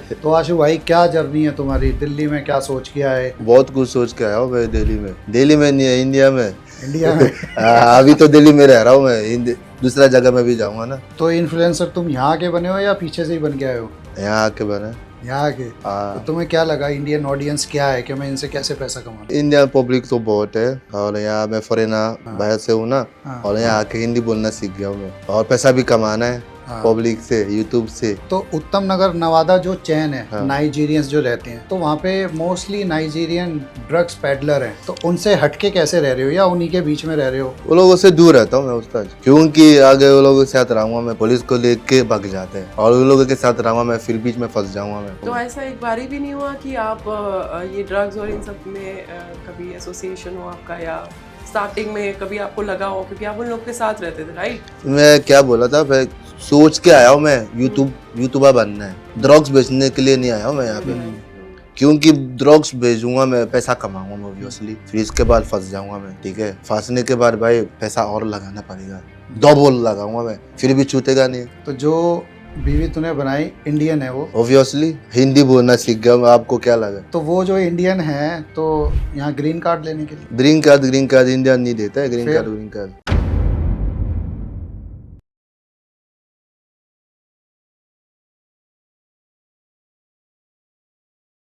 तो आशु भाई, क्या जर्नी है तुम्हारी? दिल्ली में क्या सोच के आए? बहुत कुछ सोच के आया हूँ मैं। दिल्ली में नहीं है, इंडिया में। इंडिया में? अभी तो दिल्ली में रह रहा हूँ मैं। दूसरा जगह में भी जाऊंगा ना। तो इन्फ्लुएंसर तुम यहाँ के बने हो या पीछे से ही बन के आए हो? यहाँ आके बने। यहाँ के। तो तुम्हें क्या लगा, इंडियन ऑडियंस क्या है कि मैं इनसे कैसे पैसा कमा? इंडियन पब्लिक तो बहुत है, और यहाँ मैं फॉरेनर बाहर से हूँ ना। हाँ। और यहाँ आके हिंदी बोलना सीख गया हूँ मैं, और पैसा भी कमाना है हाँ। पब्लिक से, यूट्यूब से। तो उत्तम नगर नवादा जो चैन है, हाँ। नाइजीरियंस जो रहते हैं, तो वहाँ पे मोस्टली नाइजीरियन ड्रग्स पेडलर हैं। तो उनसे हटके कैसे रह रहे हो या उन्हीं के बीच में रह रहे हो? वो लोगों से दूर रहता हूँ मैं उस्ताद, क्योंकि आगे वो लोगों के साथ रहूंगा मैं, पुलिस को लेके भाग जाते हैं, और उन लोगों के साथ रहूंगा मैं, फिर बीच में फंस जाऊंगा मैं। तो ऐसा एक बारी भी नहीं हुआ कि आप ये ड्रग्स और इन सब में कभी एसोसिएशन हो आपका, या स्टार्टिंग में कभी आपको लगा हो, क्योंकि आप उन लोग के साथ रहते थे, राइट? मैं क्या बोला था, मैं सोच के आया हूँ मैं यूट्यूबर बनना है, ड्रग्स बेचने के लिए नहीं आया हूँ मैं यहाँ पे। क्योंकि ड्रग्स भेजूंगा मैं, पैसा कमाऊंगा मैं ऑब्वियसली, फिर इसके बाद फंस जाऊंगा मैं। ठीक है, फंसने के बाद भाई पैसा और लगाना पड़ेगा, डबल लगाऊंगा मैं, फिर भी छूटेगा नहीं। तो जो बीवी तूने बनाई इंडियन है वो? ऑब्वियसली हिंदी बोलना सीख गया मैं। आपको क्या लगा? तो वो जो इंडियन है तो यहाँ ग्रीन कार्ड लेने के लिए? ग्रीन कार्ड इंडिया नहीं देता है। Green card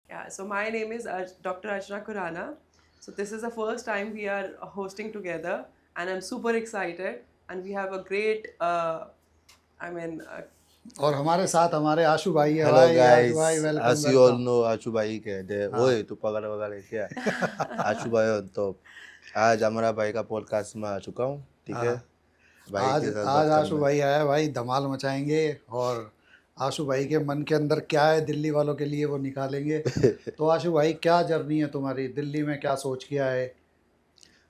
Yeah, so my name is Dr. Archana Khurana. So this is the first time we are hosting together, and I'm super excited. And we have a great, और हमारे साथ हमारे आशु भाई है। Hello भाई, गाइस, आशु भाई, welcome as you all know, आशु भाई कहते हैं। ओए तू पकड़ वगैरह क्या आशु भाई। तो आज हमारा भाई का पॉडकास्ट में आ चुका हूँ। ठीक है, भाई आज के साथ आज बात आशु करना। भाई आया, भाई धमाल मचाएंगे। और आशु भाई के मन के अंदर क्या है दिल्ली वालों के लिए वो निकालेंगे। तो आशु भाई, क्या जर्नी है तुम्हारी? दिल्ली में क्या सोच के आए?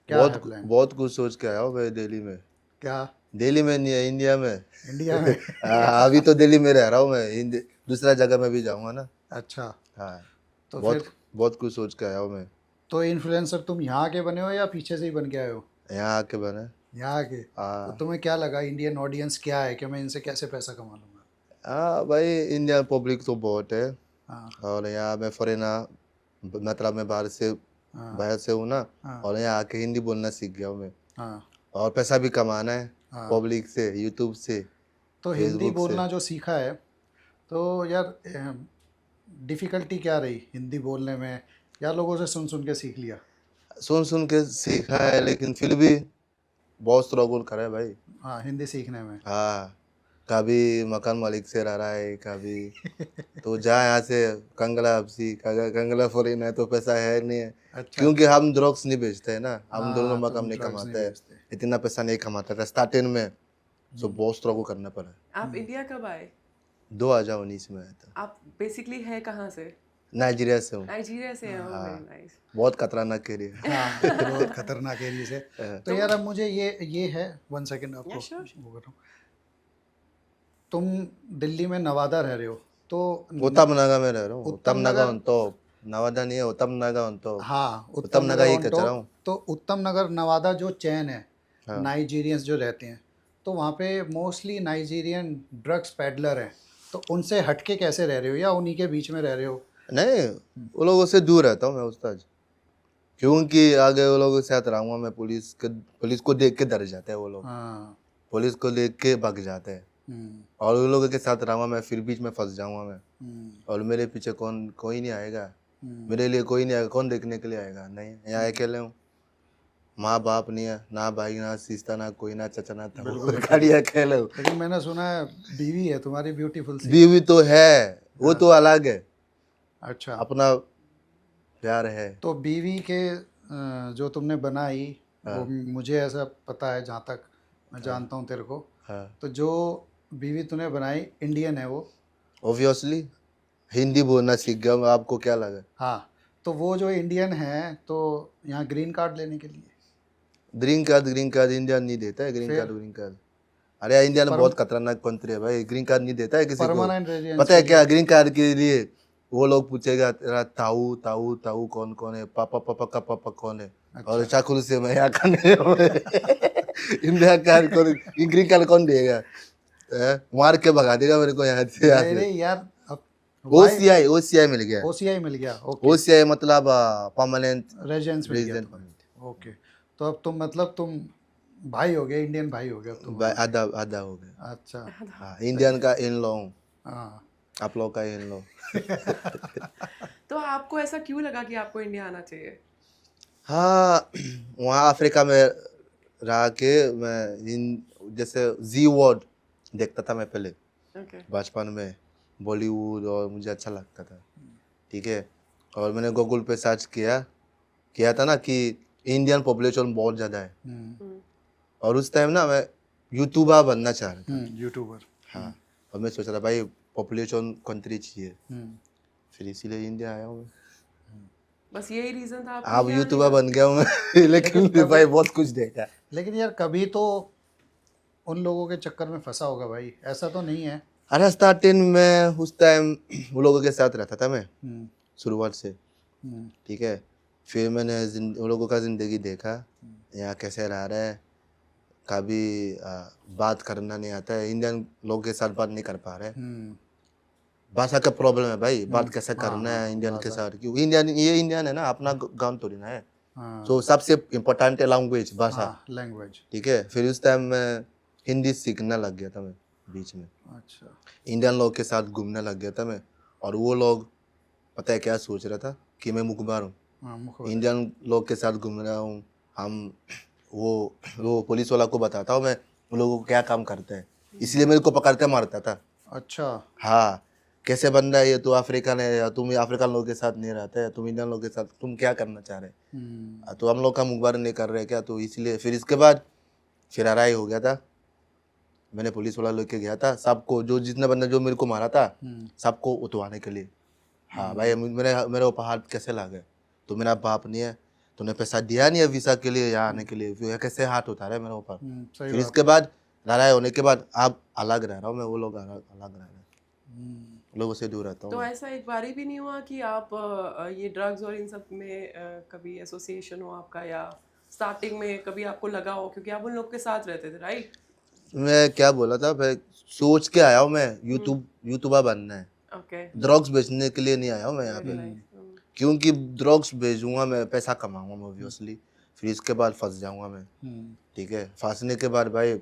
क्या है प्लान? बहुत कुछ सोच के आया हूँ मैं दिल्ली में। क्या? दिल्ली में नहीं है, इंडिया में। इंडिया में? अभी तो दिल्ली में रह रहा हूँ मैं, दूसरा जगह में भी जाऊंगा ना। अच्छा। हाँ, तो बहुत कुछ सोच के आया हूँ मैं। तो इन्फ्लुएंसर तुम यहाँ के बने हो या पीछे से ही बन के आए हो? यहाँ आके बने। यहाँ के। तो तुम्हें क्या लगा, इंडियन ऑडियंस क्या है कि मैं इनसे कैसे पैसा कमा लूँगा? हाँ भाई, इंडियन पब्लिक तो बहुत है, हाँ। और यहाँ मैं फॉरेनर, मतलब मैं बाहर से हूँ ना। हाँ। और यहाँ आके हिंदी बोलना सीख गया हूँ मैं, हाँ। और पैसा भी कमाना है हाँ। पब्लिक से, यूट्यूब से, तो हिंदी फेसबुक से। बोलना जो सीखा है, तो यार डिफ़िकल्टी क्या रही हिंदी बोलने में, या लोगों से सुन सुन के सीख लिया? सुन के सीखा है, लेकिन फिर भी बहुत स्ट्रगल करा है भाई। हाँ, हिंदी सीखने में। हाँ, कभी मकान मालिक से रह रहा है, कभी तो जा यहाँ से कंगला हब्सी, कंगला फॉरेन है तो पैसा है नहीं है। अच्छा। क्योंकि हम ड्रग्स नहीं बेचते हैं ना, हम हाँ, दोनों तुम मकाम नहीं drugs कमाते हैं, बेचते। इतना पैसा नहीं कमाता था स्टार्टिंग में। सो बहुत स्ट्रगल करना पड़ा। आप इंडिया कब आए? 2019 में आया था। आप बेसिकली है कहाँ से? नाइजीरिया से हूँ। नाइजीरिया से हैं? Very nice. बहुत खतरनाक एरिया। हाँ, बहुत खतरनाक एरिया से। तो यार अब मुझे ये है, 1 सेकंड आपको वो कर रहा हूँ। तुम दिल्ली में नवादा रह रहे हो, तो उत्तम नगर में रह रहा हूँ। उत्तम उत्तम नगर तो नवादा नहीं है, उत्तम नगर तो। हाँ, उत्तम नगर ही on कह top। रहा हूँ। तो उत्तम नगर नवादा जो चैन है, हाँ। नाइजीरियंस जो रहते हैं, तो वहाँ पे मोस्टली नाइजीरियन ड्रग्स पेडलर हैं। तो उनसे हटके कैसे रह रहे हो या उन्हीं के बीच में रह रहे हो? नहीं, वो लोगों से दूर रहता हूँ मैं उस्ताद, क्योंकि आगे वो लोगों के साथ रहूंगा मैं, पुलिस को देख के डर जाते हैं वो लोग। हाँ। पुलिस को देख के भाग जाते हैं, और उन लोगों के साथ रहूंगा मैं, फिर बीच में फंस जाऊंगा मैं। और मेरे पीछे कोई नहीं आएगा, मेरे लिए कोई नहीं आएगा। कौन देखने के लिए आएगा? नहीं, यहाँ अकेले हूँ, माँ बाप नहीं है, ना भाई ना सिस्टर, ना कोई, ना चाचा, ना ताऊ, खाली अकेले हूँ। लेकिन मैंने सुना है बीवी है तुम्हारी ब्यूटीफुल सी। बीवी तो है, वो तो अलग है, अच्छा। अपना प्यार है। तो बीवी के जो तुमने बनाई, वो मुझे ऐसा पता है, जहाँ तक मैं जानता हूँ तेरे को, तो जो बीवी तूने बनाई इंडियन है वो? ऑब्वियसली हिंदी बोलना सीख गया मैं। आपको क्या लगा? हाँ। तो वो जो इंडियन है तो यहाँ ग्रीन कार्ड लेने के लिए? ग्रीन कार्ड इंडिया नहीं देता है। ग्रीन कार्ड अरे इंडिया में बहुत खतरनाक कंट्री है भाई, ग्रीन कार्ड नहीं देता है किसी को। Permanent residence? पता है क्या, ग्रीन कार्ड के लिए वो लोग पूछेगा तेरा ताऊ ताऊ ताऊ कौन कौन है, पापा पापा का पापा कौन है। अच्छा। और चाकुल से मैं यहाँ का इंडिया कार्ड कौन, ग्रीन कार्ड कौन देगा? मार के भगा देगा मेरे को यहाँ से। अरे यार, अब ओसीआई ओसीआई मिल गया। ओसीआई मिल गया, ओके, ओसीआई मतलब परमानेंट रेजिडेंस मिल गया रेजिडेंट तुम्हें, ओके। तो अब तुम मतलब तुम भाई हो गए, इंडियन भाई हो गए अब तुम वहाँ आधा आधा हो गया। पे। अच्छा, हाँ, सही इंडियन है। का इन लॉ, हाँ आप लोग का इन लॉ। तो आपको ऐसा क्यों लगा कि आपको इंडिया आना चाहिए? हाँ, वहाँ अफ्रीका में रह के मैं जैसे जी वर्ड देखता था मैं पहले ओके। बचपन में, बॉलीवुड, और मुझे अच्छा लगता था, ठीक है। और मैंने गूगल पे सर्च किया था ना कि इंडियन पॉपुलेशन बहुत ज़्यादा है, और उस टाइम ना मैं यूट्यूबर बनना चाह रहा था। यूट्यूबर। हाँ, और मैं सोच रहा भाई पॉपुलेशन कंट्री चाहिए, फिर इसीलिए इंडिया आया हूँ मैं। बस यही रीजन था आपको अब इंडिया आने यूट्यूबर का? बन गया हूँ मैं। लेकिन कभी- भाई बहुत कुछ देखा। लेकिन यार कभी तो उन लोगों के चक्कर में फंसा होगा भाई, ऐसा तो नहीं है? अरे स्टार्टिंग में उस टाइम वो लोगों के साथ रहता था मैं हम्म, शुरुआत से, हम्म, ठीक है। फिर मैंने उन लोगों का ज़िंदगी देखा, यहाँ कैसे रह रहे हैं, कभी बात करना नहीं आता है, इंडियन लोगों के साथ बात नहीं कर पा रहे। हम्म, भाषा का प्रॉब्लम है भाई, बात कैसे करना है हाँ, इंडियन के भाषा, साथ, क्यों इंडियन, ये इंडियन है ना, अपना गांव थोड़ी ना है। हाँ तो सबसे इम्पोर्टेंट है लैंग्वेज, भाषा, हाँ, लैंग्वेज, ठीक है। फिर उस टाइम मैं हिंदी सीखने लग गया था मैं बीच में, अच्छा, इंडियन लोग के साथ घूमने लग गया था मैं। और वो लोग पता है क्या सोच रहा था कि मैं मुखबिर हूँ, हाँ मुखबिर, इंडियन लोग के साथ घूम रहा हूँ हम। वो पुलिस वाला को बताता हूँ मैं उन लोगों को क्या काम करते हैं, इसलिए मेरे को पकड़ते मारता था। अच्छा, हाँ, कैसे बंदा है ये, तो अफ्रीकन है, या तुम अफ्रीकन लोगों के साथ नहीं रहते हैं, तुम इंडियन लोगों के साथ तुम क्या करना चाह रहे हैं, तो हम लोग का मुखबिर नहीं कर रहे क्या, तो इसलिए फिर इसके बाद फिर लड़ाई हो गया था। मैंने पुलिस वाला लेके गया था सबको, जो जितने बंदे जो मेरे को मारा था सबको उतरवाने के लिए। हाँ भाई, मेरे उपहार कैसे ला गए, तो मेरा बाप नहीं है, तूने पैसा दिया नहीं है वीसा के लिए यहाँ आने के लिए, फिर कैसे हाथ उतारे मेरे ऊपर। सही फिर बात, इसके बाद लड़ाई होने के बाद अब अलग रह रहा हूँ मैं, वो लोग अलग अलग रह रहे हैं, लोगों से दूर रहता हूँ तो मैं। ऐसा एक बारी भी नहीं हुआ कि आप ये ड्रग्स और इन सब में कभी एसोसिएशन हो आपका, या स्टार्टिंग में कभी आपको लगा हो, क्योंकि आप उन लोग के साथ रहते थे, राइट? मैं क्या बोला था भाई, सोच के आया हूँ मैं यूट्यूबर बनना है, ओके, ड्रग्स बेचने के लिए नहीं आया हूँ मैं यहाँ वेरी पे, नाइस। क्योंकि ड्रग्स बेचूंगा मैं, पैसा कमाऊंगा ऑब्वियसली, फिर इसके बाद फंस जाऊंगा मैं, ठीक है। फंसने के बाद भाई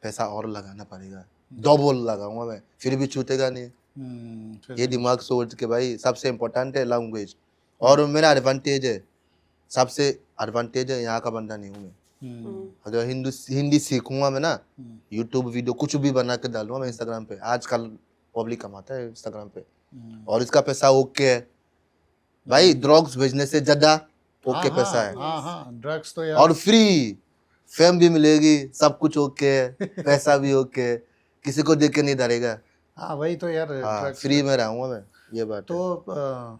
पैसा और लगाना पड़ेगा, डबल लगाऊंगा मैं, फिर भी छूटेगा नहीं। ये दिमाग सोच के भाई, सबसे इम्पोर्टेंट है लैंग्वेज, और मेरा एडवांटेज है, सबसे एडवांटेज है, यहाँ का बंदा नहीं हूँ मैं। अगर हिंदी सीखूंगा मैं ना, यूट्यूब वीडियो कुछ भी बना के डालूंगा मैं इंस्टाग्राम पे, आजकल पब्लिक कमाता है इंस्टाग्राम पे, और इसका पैसा ओके है भाई, ड्रग्स भेजने से ज्यादा ओके पैसा है, हाँ हाँ, ड्रग्स तो और यार, फ्री फेम भी मिलेगी, सब कुछ ओके है, पैसा भी ओके है, किसी को देख के नहीं डरेगा। हाँ वही तो यार, हाँ, ड्रग्स फ्री में रहूंगा मैं, ये बात तो है।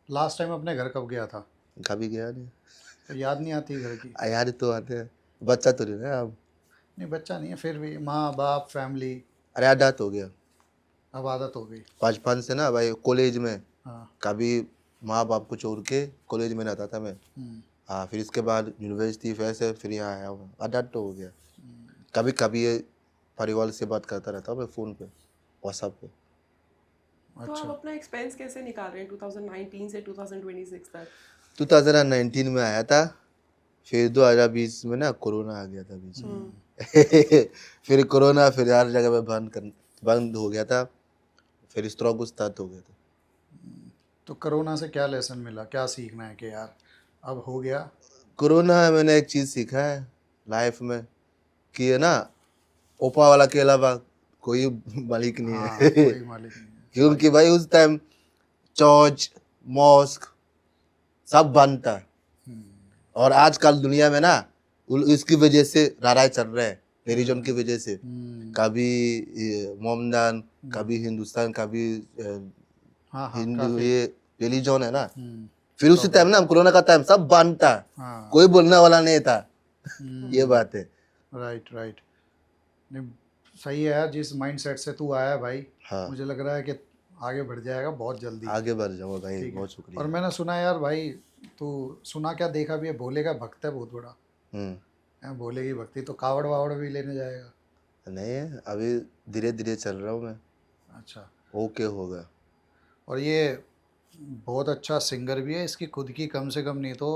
लास्ट टाइम अपने घर कब गया था? कभी गया नहीं। तो याद नहीं आती घर की? यार तो आते हैं, बच्चा तो नहीं है अब। नहीं बच्चा नहीं है, फिर भी माँ बाप फैमिली, अरे आदत हो गया अब आदत हो गई। बचपन से ना भाई, कॉलेज में हाँ, कभी माँ बाप को छोड़ के कॉलेज में रहता था मैं। हाँ, फिर इसके बाद यूनिवर्सिटी, वैसे फिर यहाँ आया हूँ, आदत तो हो गया। कभी कभी ये परिवार से बात करता रहता हूँ मैं फ़ोन पे, व्हाट्सएप पे। तो आप अपना एक्सपेंस कैसे निकाल रहे हैं 2019 से 2026 तक? 2019 में आया था, फिर 2020 में ना कोरोना आ गया था बीच में। फिर कोरोना, फिर हर जगह पे बंद हो गया था, फिर स्ट्रोक स्टार्ट हो गया था। तो कोरोना से क्या लेसन मिला, क्या सीखना है कि यार अब हो गया? कोरोना में मैंने एक चीज़ सीखा है लाइफ में, कि है ना, ओपा वाला के अलावा कोई मालिक नहीं हाँ है। कोई मालिक नहीं है। क्योंकि भाई उस टाइम चर्च, मॉस्क सब बंद था, और आजकल दुनिया में ना इसकी वजह से लड़ाई चल रहा है, रिलीजन की वजह से, कभी मोमडन, कभी हिंदुस्तान, कभी हाँ हाँ हिंदू, काफी, ये रिलीजन है ना। फिर उसी टाइम ना, कोरोना का टाइम सब बंद था, हाँ कोई बोलने वाला नहीं था। ये बात है। Right right. नहीं सही है यार, जिस माइंडसेट से तू आया है भाई, हाँ, मुझे लग रहा है कि आगे बढ़ जाएगा बहुत जल्दी। आगे बढ़ जाओ भाई, ठीक है। बहुत शुक्रिया। और मैंने सुना यार भाई, तू सुना क्या देखा भी है, भोले का भक्त है बहुत बड़ा। भोले की भक्ति तो कावड़ वावड़ भी लेने जाएगा? नहीं है, अभी धीरे धीरे चल रहा हूँ मैं, अच्छा, ओके होगा। और ये बहुत अच्छा सिंगर भी है, इसकी खुद की कम से कम नहीं तो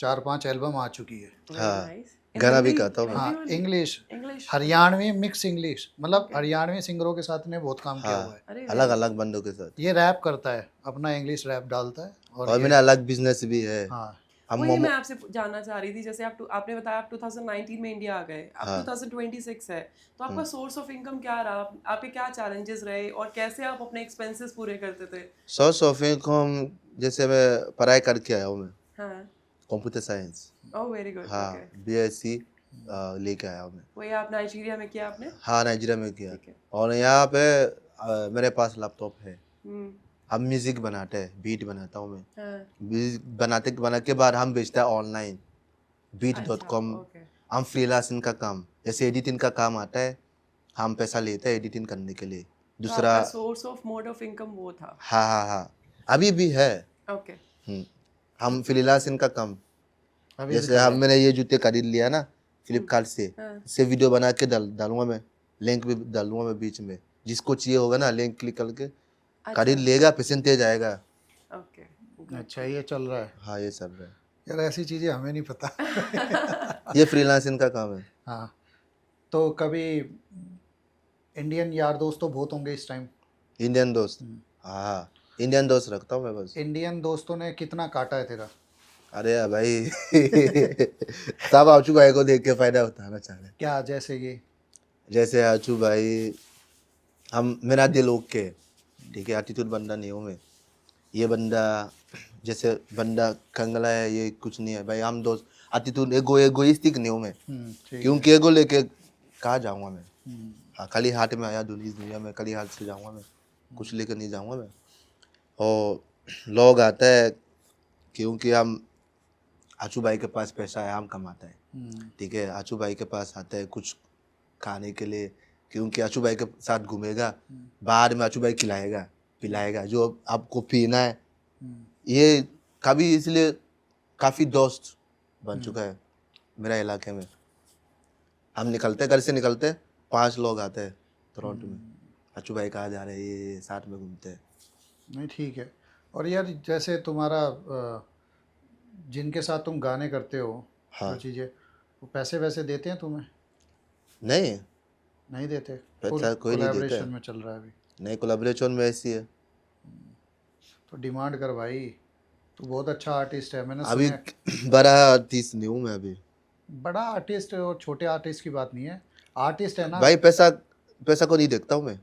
4-5 एल्बम आ चुकी है। हाँ, नाइस। इन गाना भी हिंदी गाता हूँ मैं। हाँ, हिंदी वाली English, English Haryanvi mix English, मतलब Okay. हरियाणवी सिंगरों के साथ ने बहुत काम किया हुआ हाँ, है। अरे अलग अलग बंदों के साथ। ये रैप करता है, अपना इंग्लिश रैप डालता है और और ये मेरा अलग बिजनेस भी है। हाँ हम वही मोमो, मैं आपसे जानना चाह रही थी, जैसे आपने बताया आप 2019 में इंडिया आ गए, अब हाँ 2026 है, तो आपका सोर्स ऑफ इनकम क्या रहा, आपके क्या चैलेंजेस रहे और कैसे आप अपने एक्सपेंसेस पूरे करते थे? सोर्स ऑफ इनकम, जैसे मैं पढ़ाई करके आया हूँ मैं, हाँ। Computer science. Oh very good. हाँ, ओके। बीएससी लेके आया हूँ मैं। वही आप नाइजीरिया में किया आपने? हाँ, नाइजीरिया में किया। ठीक है। और यहाँ पे मेरे पास लैपटॉप है। हम्म। हम म्यूजिक बनाते हैं, बीट बनाता हूँ मैं। हाँ। म्यूजिक बना के बाद हम बेचते हैं ऑनलाइन, अच्छा। beat.com। ओके। हम फ्रीलांसिंग का काम, जैसे एडिटिंग का काम आता है, हम पैसा लेते हैं एडिटिंग करने के लिए। तो दूसरा, आपका source of mode of income वो था? हाँ हाँ हाँ, अभी भी है। ओके। हम फ्रीलांसिंग का काम, अभी भी जैसे कर रहे मैंने ये जूते खरीद लिया ना फ्लिपकार्ट से, हाँ। इससे वीडियो बना के डालूंगा मैं, लिंक भी डालूंगा मैं बीच में, जिसको चाहिए होगा ना लिंक क्लिक करके खरीद लेगा, परसेंटेज आएगा। ओके। हैं। अच्छा, ये चल रहा है हाँ, ये सब है। यार, ऐसी चीज़ें हमें नहीं पता। ये फ्रीलांसिंग का काम है। हाँ, तो कभी इंडियन यार दोस्त तो बहुत होंगे इस टाइम। इंडियन दोस्त, हाँ इंडियन दोस्त रखता हूँ मैं बस। इंडियन दोस्तों ने कितना काटा है तेरा? अरे यार भाई सब आचू भाई को देख के फायदा उठाना चाह रहे हैं। क्या, जैसे ये? जैसे आचू भाई, हम मेरा दिल ओके है, ठीक है, एटीट्यूड बंदा नहीं हूँ मैं। ये बंदा, जैसे बंदा कंगला है, ये कुछ नहीं है भाई। हम दोस्त, एटीट्यूड एगोइस्टिक नहीं हूँ मैं, ठीक क्योंकि एगो लेके कहाँ जाऊँगा मैं। है। हाँ, खाली हाथ में आया दुनिया में, खाली हाथ से जाऊँगा मैं, कुछ लेकर नहीं जाऊँगा मैं। और लोग आता है क्योंकि हम, आचू भाई के पास पैसा है, हम कमाता है, ठीक है। आचू भाई के पास आता है कुछ खाने के लिए, क्योंकि आचू भाई के साथ घूमेगा, बाद में आचू भाई खिलाएगा पिलाएगा जो आपको पीना है। ये कभी, इसलिए काफ़ी दोस्त बन चुका है मेरा इलाके में। हम निकलते, घर से निकलते 5 लोग आते हैं टोरंटो में, आचू भाई कहाँ जा रहे हैं, ये साथ में घूमते हैं। नहीं, ठीक है। और यार, जैसे तुम्हारा जिनके साथ तुम गाने करते हो, हाँ। जो चीज़ें, वो पैसे वैसे देते हैं तुम्हें? नहीं, नहीं देते? पैसा कोई नहीं देता कोलैबोरेशन है। में चल रहा है अभी, नहीं, कोलैबोरेशन में ऐसी है। तो डिमांड कर भाई, तू बहुत अच्छा आर्टिस्ट है, मैंने अभी सुना है। बड़ा आर्टिस्ट नहीं हूँ मैं अभी बड़ा आर्टिस्ट और छोटे आर्टिस्ट की बात नहीं है, आर्टिस्ट है ना। भाई। पैसा को नहीं देखता हूँ मैं।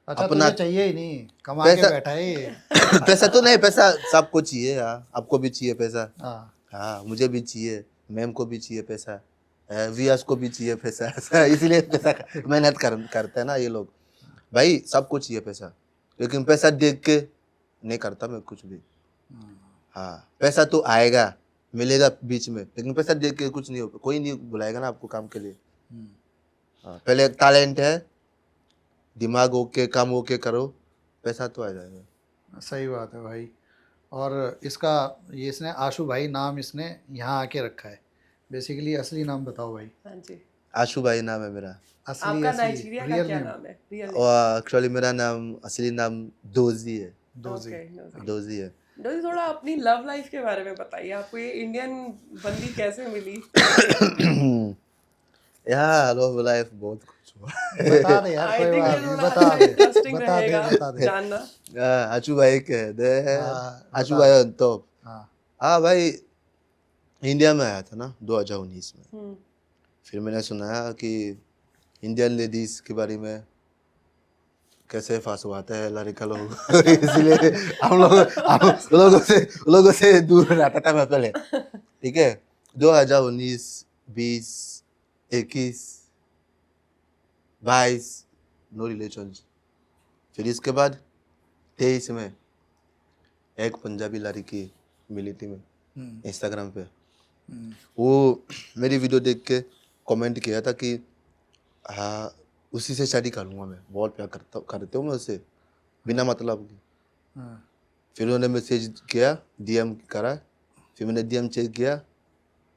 अच्छा, अपना तुझे चाहिए ही नहीं, कमा के पैसा बैठा है ये। पैसा तो नहीं, पैसा सबको चाहिए यार, आपको भी चाहिए पैसा। हाँ, हाँ, मुझे भी चाहिए, मैम को भी चाहिए पैसा, वियास को भी चाहिए पैसा ऐसा इसलिए पैसा मेहनत करते हैं ना ये लोग। भाई सबको चाहिए पैसा, लेकिन पैसा देख के नहीं करता मैं कुछ भी। हाँ, पैसा तो आएगा, मिलेगा बीच में, लेकिन पैसा देख के कुछ नहीं हो, कोई नहीं बुलाएगा ना आपको काम के लिए। हाँ, पहले टैलेंट है, दिमाग ओके, काम ओके करो, पैसा तो आ जाएगा। सही बात है भाई। और इसका, ये इसने आशु भाई नाम इसने यहाँ आके रखा है, बेसिकली असली नाम बताओ भाई। हाँ जी। आशु भाई नाम है मेरा। असली आपका नाइजीरिया का रियल क्या नेम? नाम है? रियल और एक्चुअली मेरा नाम, असली नाम दोजी है। दोजी। दोजी है। दोजी, थोड़ा अपनी लव लाइफ के बारे में बताइए, आपको ये इंडियन बंदी कैसे मिली? यार लव लाइफ बहुत कुछ हुआ। बता दे यार, आई कोई थिंक बात ये नहीं, थोड़ा बता अच्छा दे, इंटरेस्टिंग बता दे, रहेगा बता दे। जानना। आचू भाई कह दे, हाँ, आचू बता भाई दे। On top. हाँ, हाँ भाई, इंडिया में आया था ना 2019 में, हम्म। फिर मैंने सुना कि इंडियन लेडीज के बारे में कैसे फंसवाते हैं लड़का लोग इसलिए हम लोगों से दूर रहता था मैं पहले, ठीक है। 2019, 20, 21, 22 नो रिलेशन। फिर इसके बाद 23 में एक पंजाबी लड़की मिली थी मैं इंस्टाग्राम पे। वो मेरी वीडियो देख के कमेंट किया था कि हाँ उसी से शादी करूँगा मैं, बहुत प्यार करते हूँ मैं उससे, बिना मतलब की। हाँ, फिर उन्होंने मैसेज किया, डीएम करा, फिर मैंने डीएम चेक किया,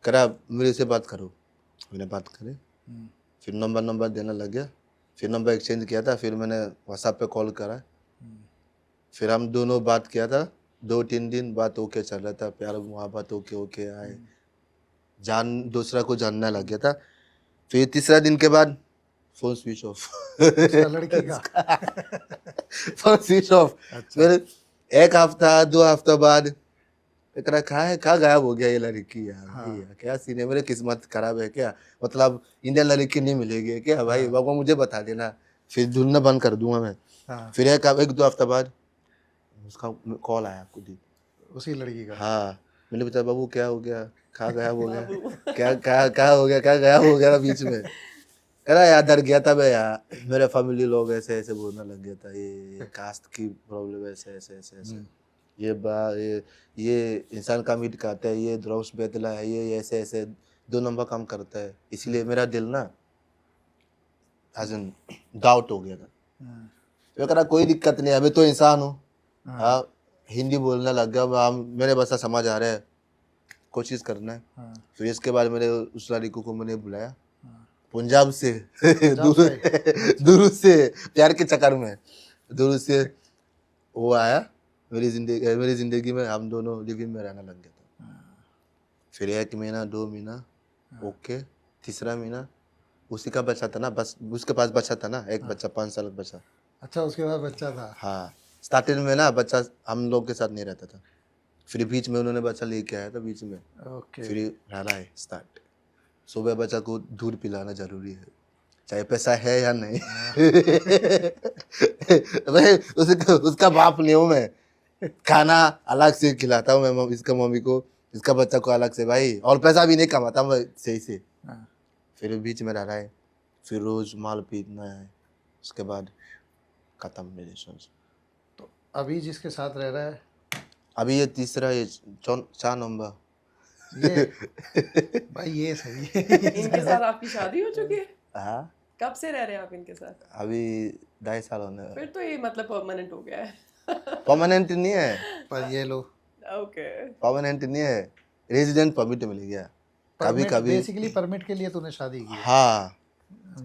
करा मेरे से बात करो, मैंने बात करे, फिर नंबर देने लग गया, फिर नंबर एक्सचेंज किया था, फिर मैंने व्हाट्सएप पे कॉल करा, फिर हम दोनों बात किया था 2-3 दिन, बात ओके चल रहा था, प्यार मोहब्बत ओके आए, दूसरा को जानने लग गया था। फिर तीसरा दिन के बाद फोन स्विच ऑफ। उसका लड़की का। Phone switch off. अच्छा। फिर 1 हफ्ता 2 हफ्ता बाद एक रहा कहाँ गायब हो गया ये लड़की यार। हाँ। भाई यार, क्या सीन है, मेरी किस्मत खराब है क्या, मतलब इंडियन लड़की नहीं मिलेगी क्या भाई, हाँ। भगवान मुझे बता देना, फिर ढूंढना बंद कर दूंगा मैं। हाँ, फिर 1-2 हफ्ता बाद उसका कॉल आया खुद ही। उसी लड़की का। हाँ, मैंने बताया बाबू क्या हो गया, कहाँ गायब हो गया, बाबू। क्या हो गया, क्या गायब हो गया बीच में। कह रहा यार डर गया था मैं यार, मेरे फैमिली लोग ऐसे ऐसे बोलने लग गया था, ये कास्ट की प्रॉब्लम ऐसे ऐसे ऐसे ऐसे, ये इंसान का मीट खाता है, ये ड्रग्स बेचला है, ये ऐसे ऐसे 2 नंबर काम करता है, इसलिए मेरा दिल ना डाउट हो गया था। हाँ, मैं कह रहा कोई दिक्कत नहीं, अभी तो इंसान हूँ। हाँ, हाँ, हिंदी बोलने लग गया, मेरे भाषा समझ आ रहा है, कोशिश करना है। हाँ, फिर इसके बाद मैंने उस लड़की को मैंने बुलाया हाँ। पंजाब से, पंजाब दूर से? दूर से, प्यार के चक्कर में दूर से वो आया मेरी जिंदगी में, हम दोनों लिविंग में रहने लग गया था। फिर 1 महीना 2 महीना ओके, तीसरा महीना उसी का बच्चा था ना, बस उसके पास बच्चा था ना, एक बच्चा 5 साल का बच्चा। अच्छा, उसके बाद बच्चा था। हाँ, स्टार्टिंग में ना बच्चा हम लोग के साथ नहीं रहता था, फिर बीच में उन्होंने बच्चा लेके आया था बीच में, ओके। फिर रहना है स्टार्ट। सुबह बच्चा को दूध पिलाना जरूरी है, चाहे पैसा है या नहीं। भाई उसका बाप नहीं हूँ मैं, खाना अलग से खिलाता हूँ मैं इसका मम्मी को, इसका बच्चा को अलग से भाई, और पैसा भी नहीं कमाता मैं सही से। हाँ, फिर बीच में रह रहा है, फिर रोज माल पीना है, उसके बाद खत्म रिलेशनशिप। तो अभी जिसके साथ रह रहा है अभी ये तीसरा, ये 4 नंबर। ये भाई, ये सही है। इनके साथ आपकी शादी हो चुकी है? हाँ, कब से रह रहे हैं आप इनके साथ? अभी 2.5 साल होने फिर तो ये मतलब परमानेंट हो गया है। परमानेंट नहीं है, पर ये लो, ओके। परमानेंट नहीं है, रेजिडेंट परमिट मिल गया कभी परमिट, कभी। बेसिकली परमिट के लिए तूने शादी की है। हाँ,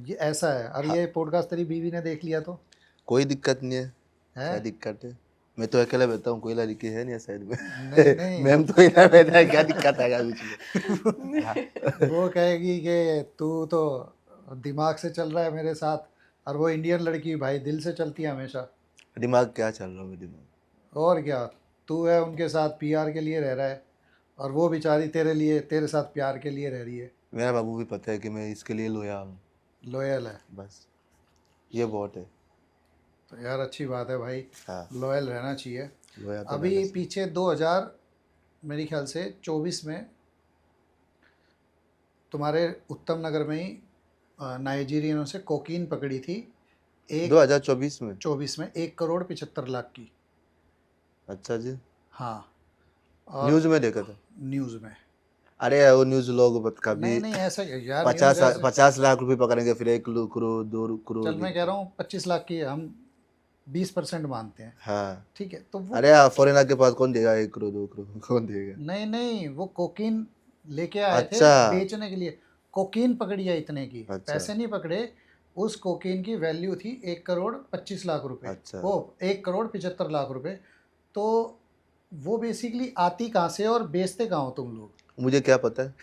ये ऐसा है। और ये पॉडकास्ट तेरी बीवी ने देख लिया तो कोई दिक्कत नहीं है, क्या है? दिक्कत है, मैं तो अकेला बैठा हूँ, कोई लड़की है नहीं साइड में। नहीं नहीं, मैम तो इधर बैठा है, क्या दिक्कत है बीच में। हाँ। वो कहेगी कि तू तो दिमाग से चल रहा है मेरे साथ, और वो इंडियन लड़की भाई दिल से चलती है हमेशा। दिमाग क्या चल रहा है दिमाग। और क्या, तू है उनके साथ पीआर के लिए रह रहा है, और वो बेचारी तेरे लिए, तेरे साथ प्यार के लिए रह रही है। मेरा बाबू भी पता है कि मैं इसके लिए लोया हूँ, लॉयल है। बस ये बहुत है। तो यार अच्छी बात है भाई, हाँ, लॉयल रहना चाहिए। लोया तो अभी पीछे 2000 मेरे ख्याल से 24 में तुम्हारे उत्तम नगर में ही नाइजीरियनों से कोकीन पकड़ी थी। 2024 में। 24 में 1,75,00,000 की। अच्छा जी, हाँ, और न्यूज में देखा था। न्यूज़ में। अरे वो न्यूज लोग कभी नहीं नहीं, ऐसा यार 50 लाख रुपए पकड़ेंगे, फिर 1 करोड़ 2 करोड़। चल मैं कह रहा हूँ 25 लाख की हम 20% मानते हैं, हाँ, ठीक है? तो वो अरे फॉरेनर के पास कौन देगा 1 करोड़ 2 करोड़, कौन देगा। नहीं नहीं, वो कोकीन लेके आए थे अच्छा। बेचने के लिए। कोकीन पकड़ी है इतने की, अच्छा। पैसे नहीं पकड़े। उस कोकीन की वैल्यू थी 1,25,00,000 रुपए। अच्छा। वो 1,75,00,000 रुपए। तो वो बेसिकली आती कहाँ से और बेचते कहाँ हो तुम लोग? मुझे क्या पता है।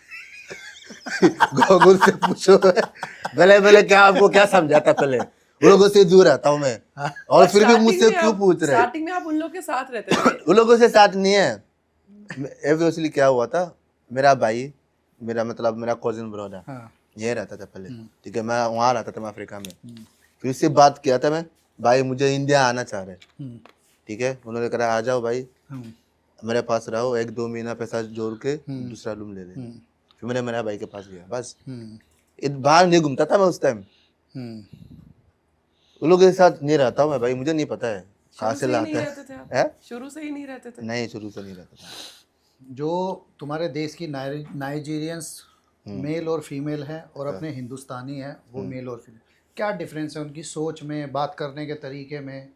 गूगल से पूछो। पहले क्या आपको क्या समझाता, पहले उन लोगों से दूर रहता हूँ मैं, और फिर भी मुझसे क्यों पूछ रहे हैं। स्टार्टिंग में आप उन लोग के साथ रहते थे? उन लोगों से साथ नहीं है। ऑब्वियसली क्या हुआ था, मेरा भाई, मेरा मतलब मेरा कजिन ब्रदर हाँ, ये रहता था पहले, ठीक है, मैं वहाँ रहता था, मैं अफ्रीका में। फिर उससे बात किया था मैं, भाई मुझे इंडिया आना चाह रहे, ठीक है, उन्होंने कहा आ जाओ भाई मेरे पास रहो, 1-2 महीना पैसा जोड़ के दूसरा रूम ले लेना। फिर मैंने मेरा भाई के पास गया, बस बाहर नहीं घूमता था मैं उस टाइम, उन लोगों के साथ नहीं रहता हूँ मैं भाई, मुझे नहीं पता है कहाँ से लाता है। शुरू से ही नहीं रहते थे? नहीं, शुरू से नहीं रहता था। जो तुम्हारे देश की नाइजीरियंस मेल और फीमेल हैं, और अपने हिंदुस्तानी हैं वो मेल और फीमेल, क्या डिफरेंस है उनकी सोच में, बात करने के तरीके में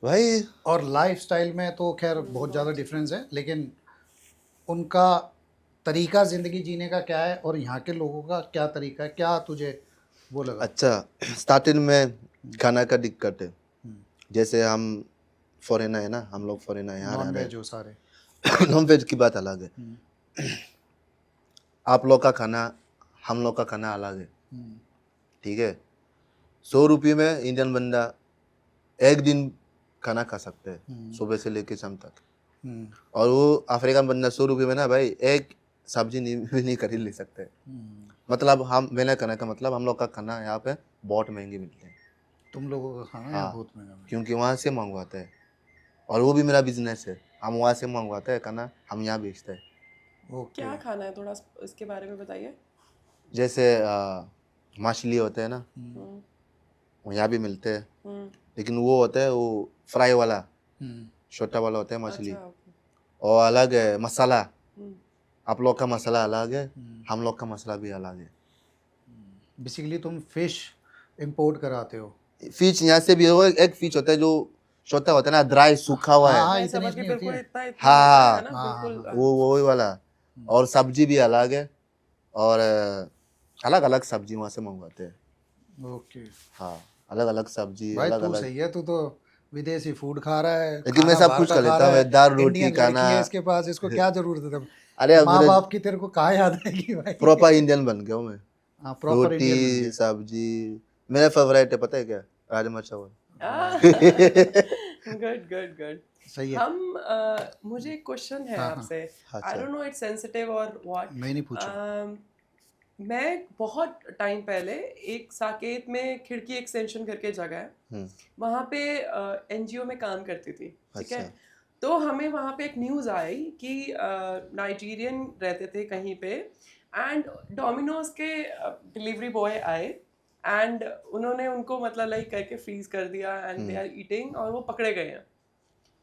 भाई? और लाइफस्टाइल में? तो खैर बहुत ज़्यादा डिफरेंस है, लेकिन उनका तरीका ज़िंदगी जीने का क्या है और यहाँ के लोगों का क्या तरीका है, क्या तुझे वो लगा? अच्छा, स्टार्टिंग में खाना का दिक्कत है, जैसे हम फॉरेनर है ना, हम लोग फॉरेनर यहाँ नॉन रह वेज हो सारे। रहे नॉन वेज की बात अलग है। आप लोग का खाना हम लोग का खाना अलग है, ठीक है। 100 रुपये में इंडियन बंदा एक दिन खाना खा सकते हैं, सुबह से लेके शाम तक। और वो अफ्रीकन बंदा 100 रुपये में ना भाई एक सब्जी भी नहीं खरीद ले सकते। मतलब हम, मैंने कहने का मतलब हम लोग का खाना यहाँ पे बहुत महंगे मिलते हैं। तुम लोगों का खाना यहाँ बहुत महंगा मिलता क्योंकि वहाँ से मंगवाते हैं, और वो भी मेरा बिजनेस है। हम वहाँ से मंगवाते हैं खाना, हम यहाँ बेचते हैं। है। ओके। क्या खाना है, थोड़ा इसके बारे में बताइए। जैसे मछली होते हैं ना, वो यहाँ भी मिलते हैं, लेकिन वो होता है वो फ्राई वाला, छोटा वाला होता है मछली। अच्छा, ओके। और अलग है मसाला, आप लोग का मसाला अलग है, हम लोग का मसाला भी अलग है। बेसिकली तुम फिश इंपोर्ट कराते हो। फिश यहाँ से भी, वो एक फिश होता है जो छोटा होता है ना, ड्राई सूखा हुआ है। हाँ, मैं इतनी समझ गई, इतनी होती बिल्कुल है। इतना इतना हाँ, होता है ना, बिल्कुल। वो वही वाला। और सब्जी भी अलग है, और अलग अलग सब्जी वहाँ से मंगवाते हैं। ओके हाँ, अलग अलग सब्जी, भाई, अलग तू अलग। सही है, तू तो विदेशी फूड खा रहा है, लेकिन मैं खाना सब बाहर कुछ का खा खा लेता रहा हूँ, है। मैं दाल रोटी इंडियन खाना। लड़की है इसके पास, इसको क्या जरूरत है? अरे अब माँ मेरे बाप की तेरे को कहाँ याद आएगी भाई? प्रॉपर इंडियन बन गया हूँ मैं। हाँ, प्रॉपर इंडियन बन रोटी गया। सब्जी मेरा फेवरेट है, पता है क्या? राजमा चावल। Good good good. सही है। मुझे एक क्वेश्चन है हाँ, हाँ। आपसे। अच्छा। I don't know it's sensitive और व्हाट। नहीं पूछो। मैं बहुत टाइम पहले एक साकेत में खिड़की एक्सटेंशन करके जगह है, वहाँ पे एनजीओ में काम करती थी, ठीक है। अच्छा। तो हमें वहाँ पे एक न्यूज़ आई कि नाइजीरियन रहते थे कहीं पे, एंड डोमिनोज के डिलीवरी बॉय आए, एंड उन्होंने उनको मतलब लाइक करके फ्रीज कर दिया, एंड दे आर ईटिंग, और वो पकड़े गए हैं।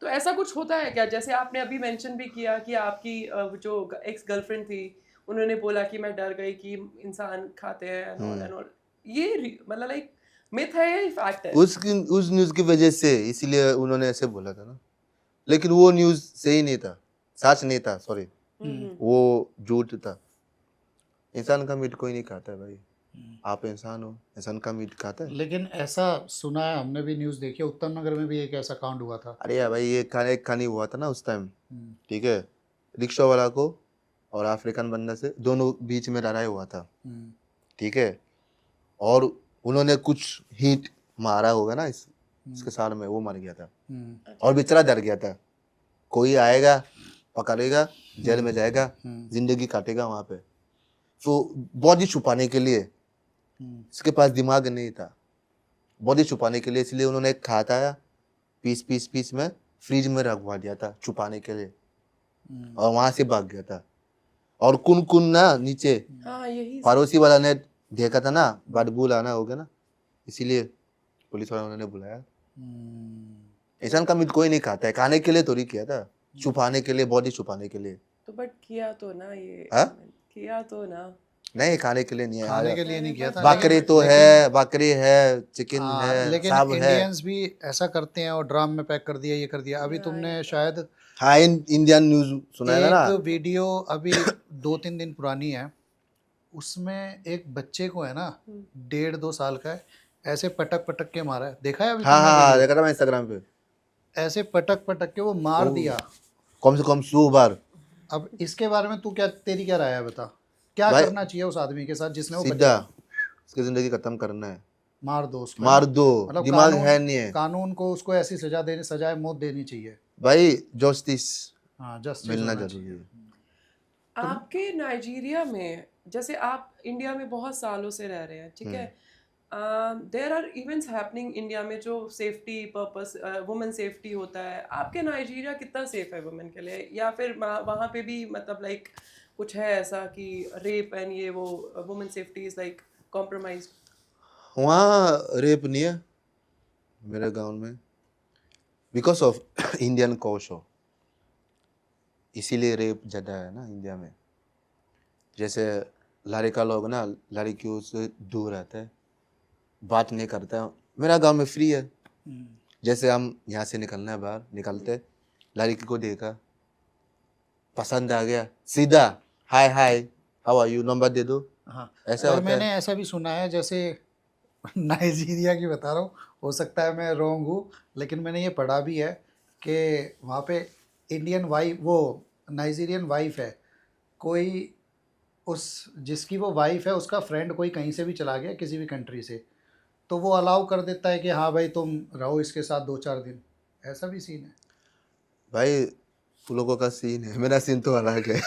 तो ऐसा कुछ होता है क्या? जैसे आपने अभी मेंशन भी किया कि आपकी जो एक्स गर्लफ्रेंड थी, उन्होंने बोला कि मैं डर गई कि इंसान खाते हैं एंड ऑल एंड ऑल। ये मतलब लाइक मिथ है या फैक्ट है? उस न्यूज़ की वजह से इसीलिए उन्होंने ऐसे बोला था ना, लेकिन वो न्यूज़ सही नहीं था, सच नहीं था, सॉरी, वो झूठ था। इंसान का मीट कोई नहीं खाता है भाई। आप इंसान हो, इंसान का मीट खाता है? लेकिन ऐसा सुना है, हमने भी न्यूज़ देखी है, उत्तर नगर में भी एक ऐसा कांड हुआ था। अरे यार भाई, ये खाने खानी हुआ था ना उस टाइम, ठीक है। रिक्शा वाला को और अफ्रीकन बंदा से दोनों बीच में लड़ाई हुआ था, ठीक है। और उन्होंने कुछ हीट मारा होगा ना इसके साल में, वो मर गया था। और बेचारा डर गया था, कोई आएगा पकड़ेगा, जेल में जाएगा, जिंदगी काटेगा वहाँ पे। तो बॉडी छुपाने के लिए, इसके पास दिमाग नहीं था, बॉडी छुपाने के लिए, इसलिए उन्होंने खाया पीस पीस पीस में फ्रिज में रखवा दिया था छुपाने के लिए, और वहां से भाग गया था। और कुन ना नीचे, हाँ, यही पड़ोसी वाला ने देखा था ना, बदबू लाना हो गया ना, इसीलिए पुलिस वाला उन्होंने बुलाया। इंसान का मीट कोई नहीं खाता है, खाने के लिए थोड़ी किया था, छुपाने के लिए, बॉडी छुपाने के लिए। तो बट किया तो ना, ये हाँ? किया तो ना। नहीं, खाने के लिए नहीं है, खाने के लिए नहीं किया था। बकरी तो है, बकरी है, चिकन है, लेकिन सब है। इंडियंस भी ऐसा करते हैं, और ड्राम में पैक कर दिया, ये कर दिया। अभी तुमने शायद हाँ, इंडियन न्यूज सुना है ना, एक वीडियो अभी 2-3 दिन पुरानी है, उसमें एक बच्चे को है ना, 1.5-2 साल का है, ऐसे पटक पटक के मारा है। देखा है अभी हाँ तुमने हाँ वीडियो? देखा था मैं इंस्टाग्राम पे। ऐसे पटक पटक के वो मार दिया। कम से कम 100 बार। अब इसके बारे में तेरी क्या राय है, बता? क्या भाई, करना चाहिए उस आदमी के साथ जिसने वो सीधा उसकी जिंदगी खत्म करना है, मार दो उसको, मार दो, मतलब दिमाग है नहीं है कानून को उसको ऐसी सजाए मौत देनी चाहिए भाई, जस्टिस हाँ, जस्टिस मिलना होना जरूरी चाहिए। है। आपके नाइजीरिया में, जैसे आप इंडिया में बहुत सालों से रह रहे हैं, ठीक है, there are events happening India में जो सेफ्टी पर्पस, वुमेन सेफ्टी होता है। आपके नाइजीरिया कितना सेफ है वुमेन के लिए, या फिर वहाँ पे भी मतलब लाइक कुछ है ऐसा कि रेप एंड ये वो women safety is like compromised? वहाँ रेप नहीं है मेरे गांव में, बिकॉज ऑफ इंडियन कल्चर, इसीलिए रेप ज़्यादा है ना इंडिया में। जैसे लड़का लोग ना लड़कियों से दूर रहते हैं, बात नहीं करते हैं। मेरा गांव में फ्री है, जैसे हम यहाँ से निकलना है, बाहर निकलते, लड़की को देखा, पसंद आ गया, सीधा hi hi how are you, number दे दो। हाँ, ऐसा होता मैंने है। ऐसा भी सुना है, जैसे नाइजीरिया की बता रहा हूँ, हो सकता है मैं रॉन्ग हूँ, लेकिन मैंने ये पढ़ा भी है कि वहाँ पे इंडियन वाइफ, वो नाइजीरियन वाइफ है, कोई उस जिसकी वो वाइफ है उसका फ्रेंड कोई कहीं से भी चला गया किसी भी कंट्री से, तो वो अलाउ कर देता है कि हाँ भाई तुम रहो इसके साथ 2-4 दिन। ऐसा भी सीन है। भाई तुम लोगों का सीन है, मेरा सीन तो अलग है।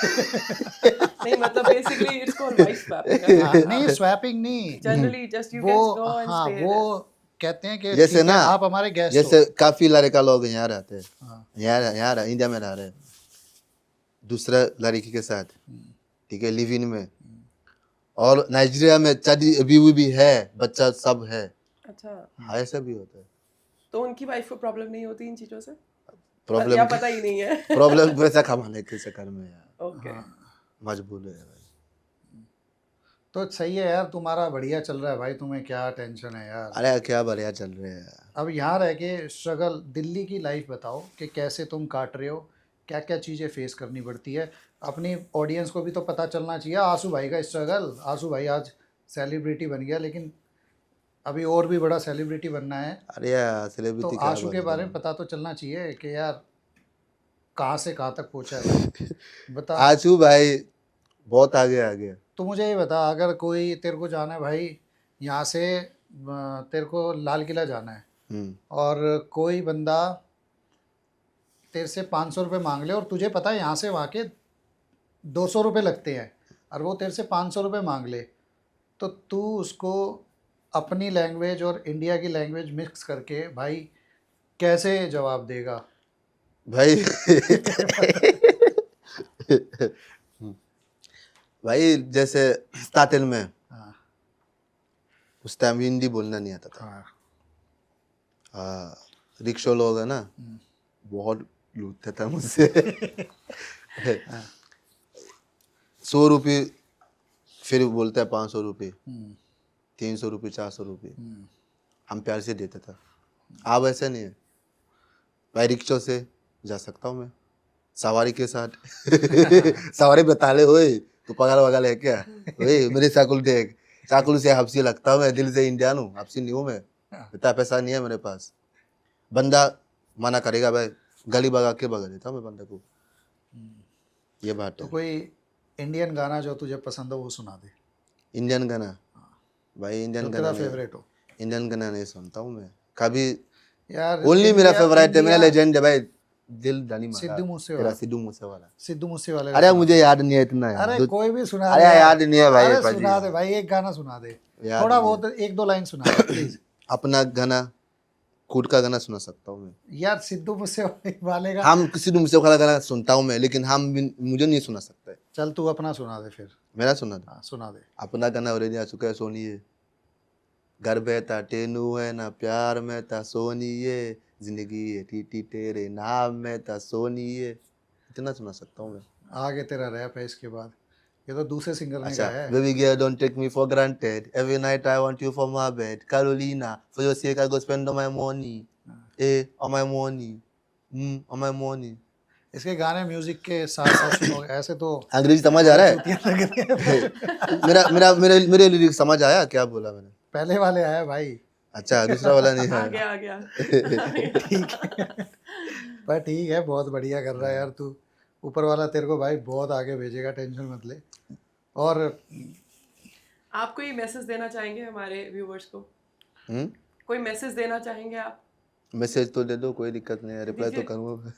नहीं मतलब basically it's called wife swapping. हाँ, नहीं स्वैपिंग नहीं, जनरली जस्ट यू वो गेट्स गो एंड हाँ स्टे वो कहते हैं कि जैसे ठीक है, ना, आप हमारे गेस्ट जैसे हो। काफी लड़का लोग यहाँ रहते हैं, हाँ, यहाँ इंडिया में रह रहे हैं दूसरा लड़की के साथ, ठीक है, लिव इन में, और नाइजीरिया में शादी अभी भी है, बच्चा सब है। अच्छा, हाँ ऐसा भी होता है। तो उनकी वाइफ को प्रॉब्लम नहीं होती इन चीजों से या प्रॉब्लम पता ही नहीं है? प्रॉब्लम पैसा कमाने के चक्कर में यार ओके, मजबूर है भाई। तो सही है यार, तुम्हारा बढ़िया चल रहा है भाई, तुम्हें क्या टेंशन है यार। अरे क्या बढ़िया चल रहे हैं। अब यहाँ रह के स्ट्रगल, दिल्ली की लाइफ बताओ कि कैसे तुम काट रहे हो, क्या क्या चीज़ें फेस करनी पड़ती है। अपनी ऑडियंस को भी तो पता चलना चाहिए आंसू भाई का स्ट्रगल। आंसू भाई आज सेलिब्रिटी बन गया, लेकिन अभी और भी बड़ा सेलिब्रिटी बनना है, अरे यार तो सेलिब्रिटी क्या आंसू के बनना बारे है। में पता तो चलना चाहिए कि यार कहाँ से कहाँ तक पहुँचा है भाई। बता, आजू भाई बहुत आगे आ गया। तो मुझे ये बता, अगर कोई तेरे को जाना है भाई यहाँ से, तेरे को लाल किला जाना है और कोई बंदा तेरे से 500 रुपये मांग ले, और तुझे पता है यहाँ से वहाँ के 200 रुपये लगते हैं, और वो तेरे से 500 रुपये मांग ले, तो तू उसको अपनी लैंग्वेज और इंडिया की लैंग्वेज मिक्स करके भाई कैसे जवाब देगा? भाई भाई जैसे स्टार्टिंग में हाँ उस टाइम हिंदी बोलना नहीं आता था। हाँ हाँ, रिक्शा लोग है ना, बहुत लूटते था मुझसे। 100 रुपये, फिर बोलते हैं 500 रुपये, 300 रुपये, 400 रुपये, हम प्यार से देते था। अब ऐसा नहीं है भाई, रिक्शा से जा सकता हूँ मैं सवारी के साथ। सवारी बता ले, ओए तू पगार वगार है क्या, ओए मेरे साकुल देख, साकुल से हब्सी लगता हूँ मैं, दिल से इंडियन हूँ, हब्सी नहीं हूँ मैं, इतना पैसा नहीं है मेरे पास। बंदा मना करेगा भाई, गली भगा के भगा देता हूँ मैं बंदे को, ये बात तो है। कोई इंडियन गाना जो तुझे पसंद हो वो सुना दे, इंडियन गाना भाई, इंडियन जो गाना तेरा फेवरेट हो। इंडियन गाना नहीं सुनता हूँ मैं कभी। यार ओनली मेरा इंडिया- फेवरेट है, मेरा इंडिया- लेजेंड है भाई, दिल धनी मारा सिद्धू मूसेवाला। तेरा, सिद्धू मूसेवाला। सिद्धू मूसेवाले का अरे सुना। मुझे याद नहीं है इतना यार, अरे कोई भी सुना अरे दे यार। याद नहीं है भाई, अरे पाजी। सुना दे भाई, एक गाना सुना दे, याद थोड़ा नहीं बहुत 1-2 लाइन सुना दे प्लीज। अपना गाना, खुद का गाना सुना सकता हूँ मैं। यार सिद्धू मूसेवाले का हम सिद्धू मूसेवाला गाना सुनता हूँ मैं, लेकिन मुझे नहीं सुना सकता है। चल तू अपना सुना दे फिर। मेरा सुना था हाँ सुना दे। अपना गाना, ऑलरेडी आ चुका है सोनिए, घर बैठा टेनू है ना प्यार में था सोनिए, जिंदगी है टीटी तेरे नाम में था सोनिए, इतना सुना सकता हूँ मैं। आगे तेरा रैप है इसके बाद, ये तो दूसरे सिंगर ने अच्छा, गाया है। baby girl don't take me for granted, every night I want you for my bed, Carolina, for your sake I go spend all my money, on my money, on my money। इसके गाने music के साथ साथ सुनो, ऐसे तो अंग्रेजी समझ आ रहा है? चुतिया लग रही है। मेरे लिरिक्स समझ आया क्या बोला मैंने? पहले वाले आया भाई, अच्छा, दूसरा वाला नहीं आ है। गया आ गया। ठीक है, पर ठीक है, बहुत बढ़िया कर रहा है यार तू। ऊपर वाला तेरे को भाई बहुत आगे भेजेगा, टेंशन मत ले। और आप कोई मैसेज देना चाहेंगे हमारे व्यूवर्स को? हम्म, कोई मैसेज देना चाहेंगे आप? मैसेज तो दे दो, कोई दिक्कत नहीं है, रिप्लाई तो दीजिए। करूँगा।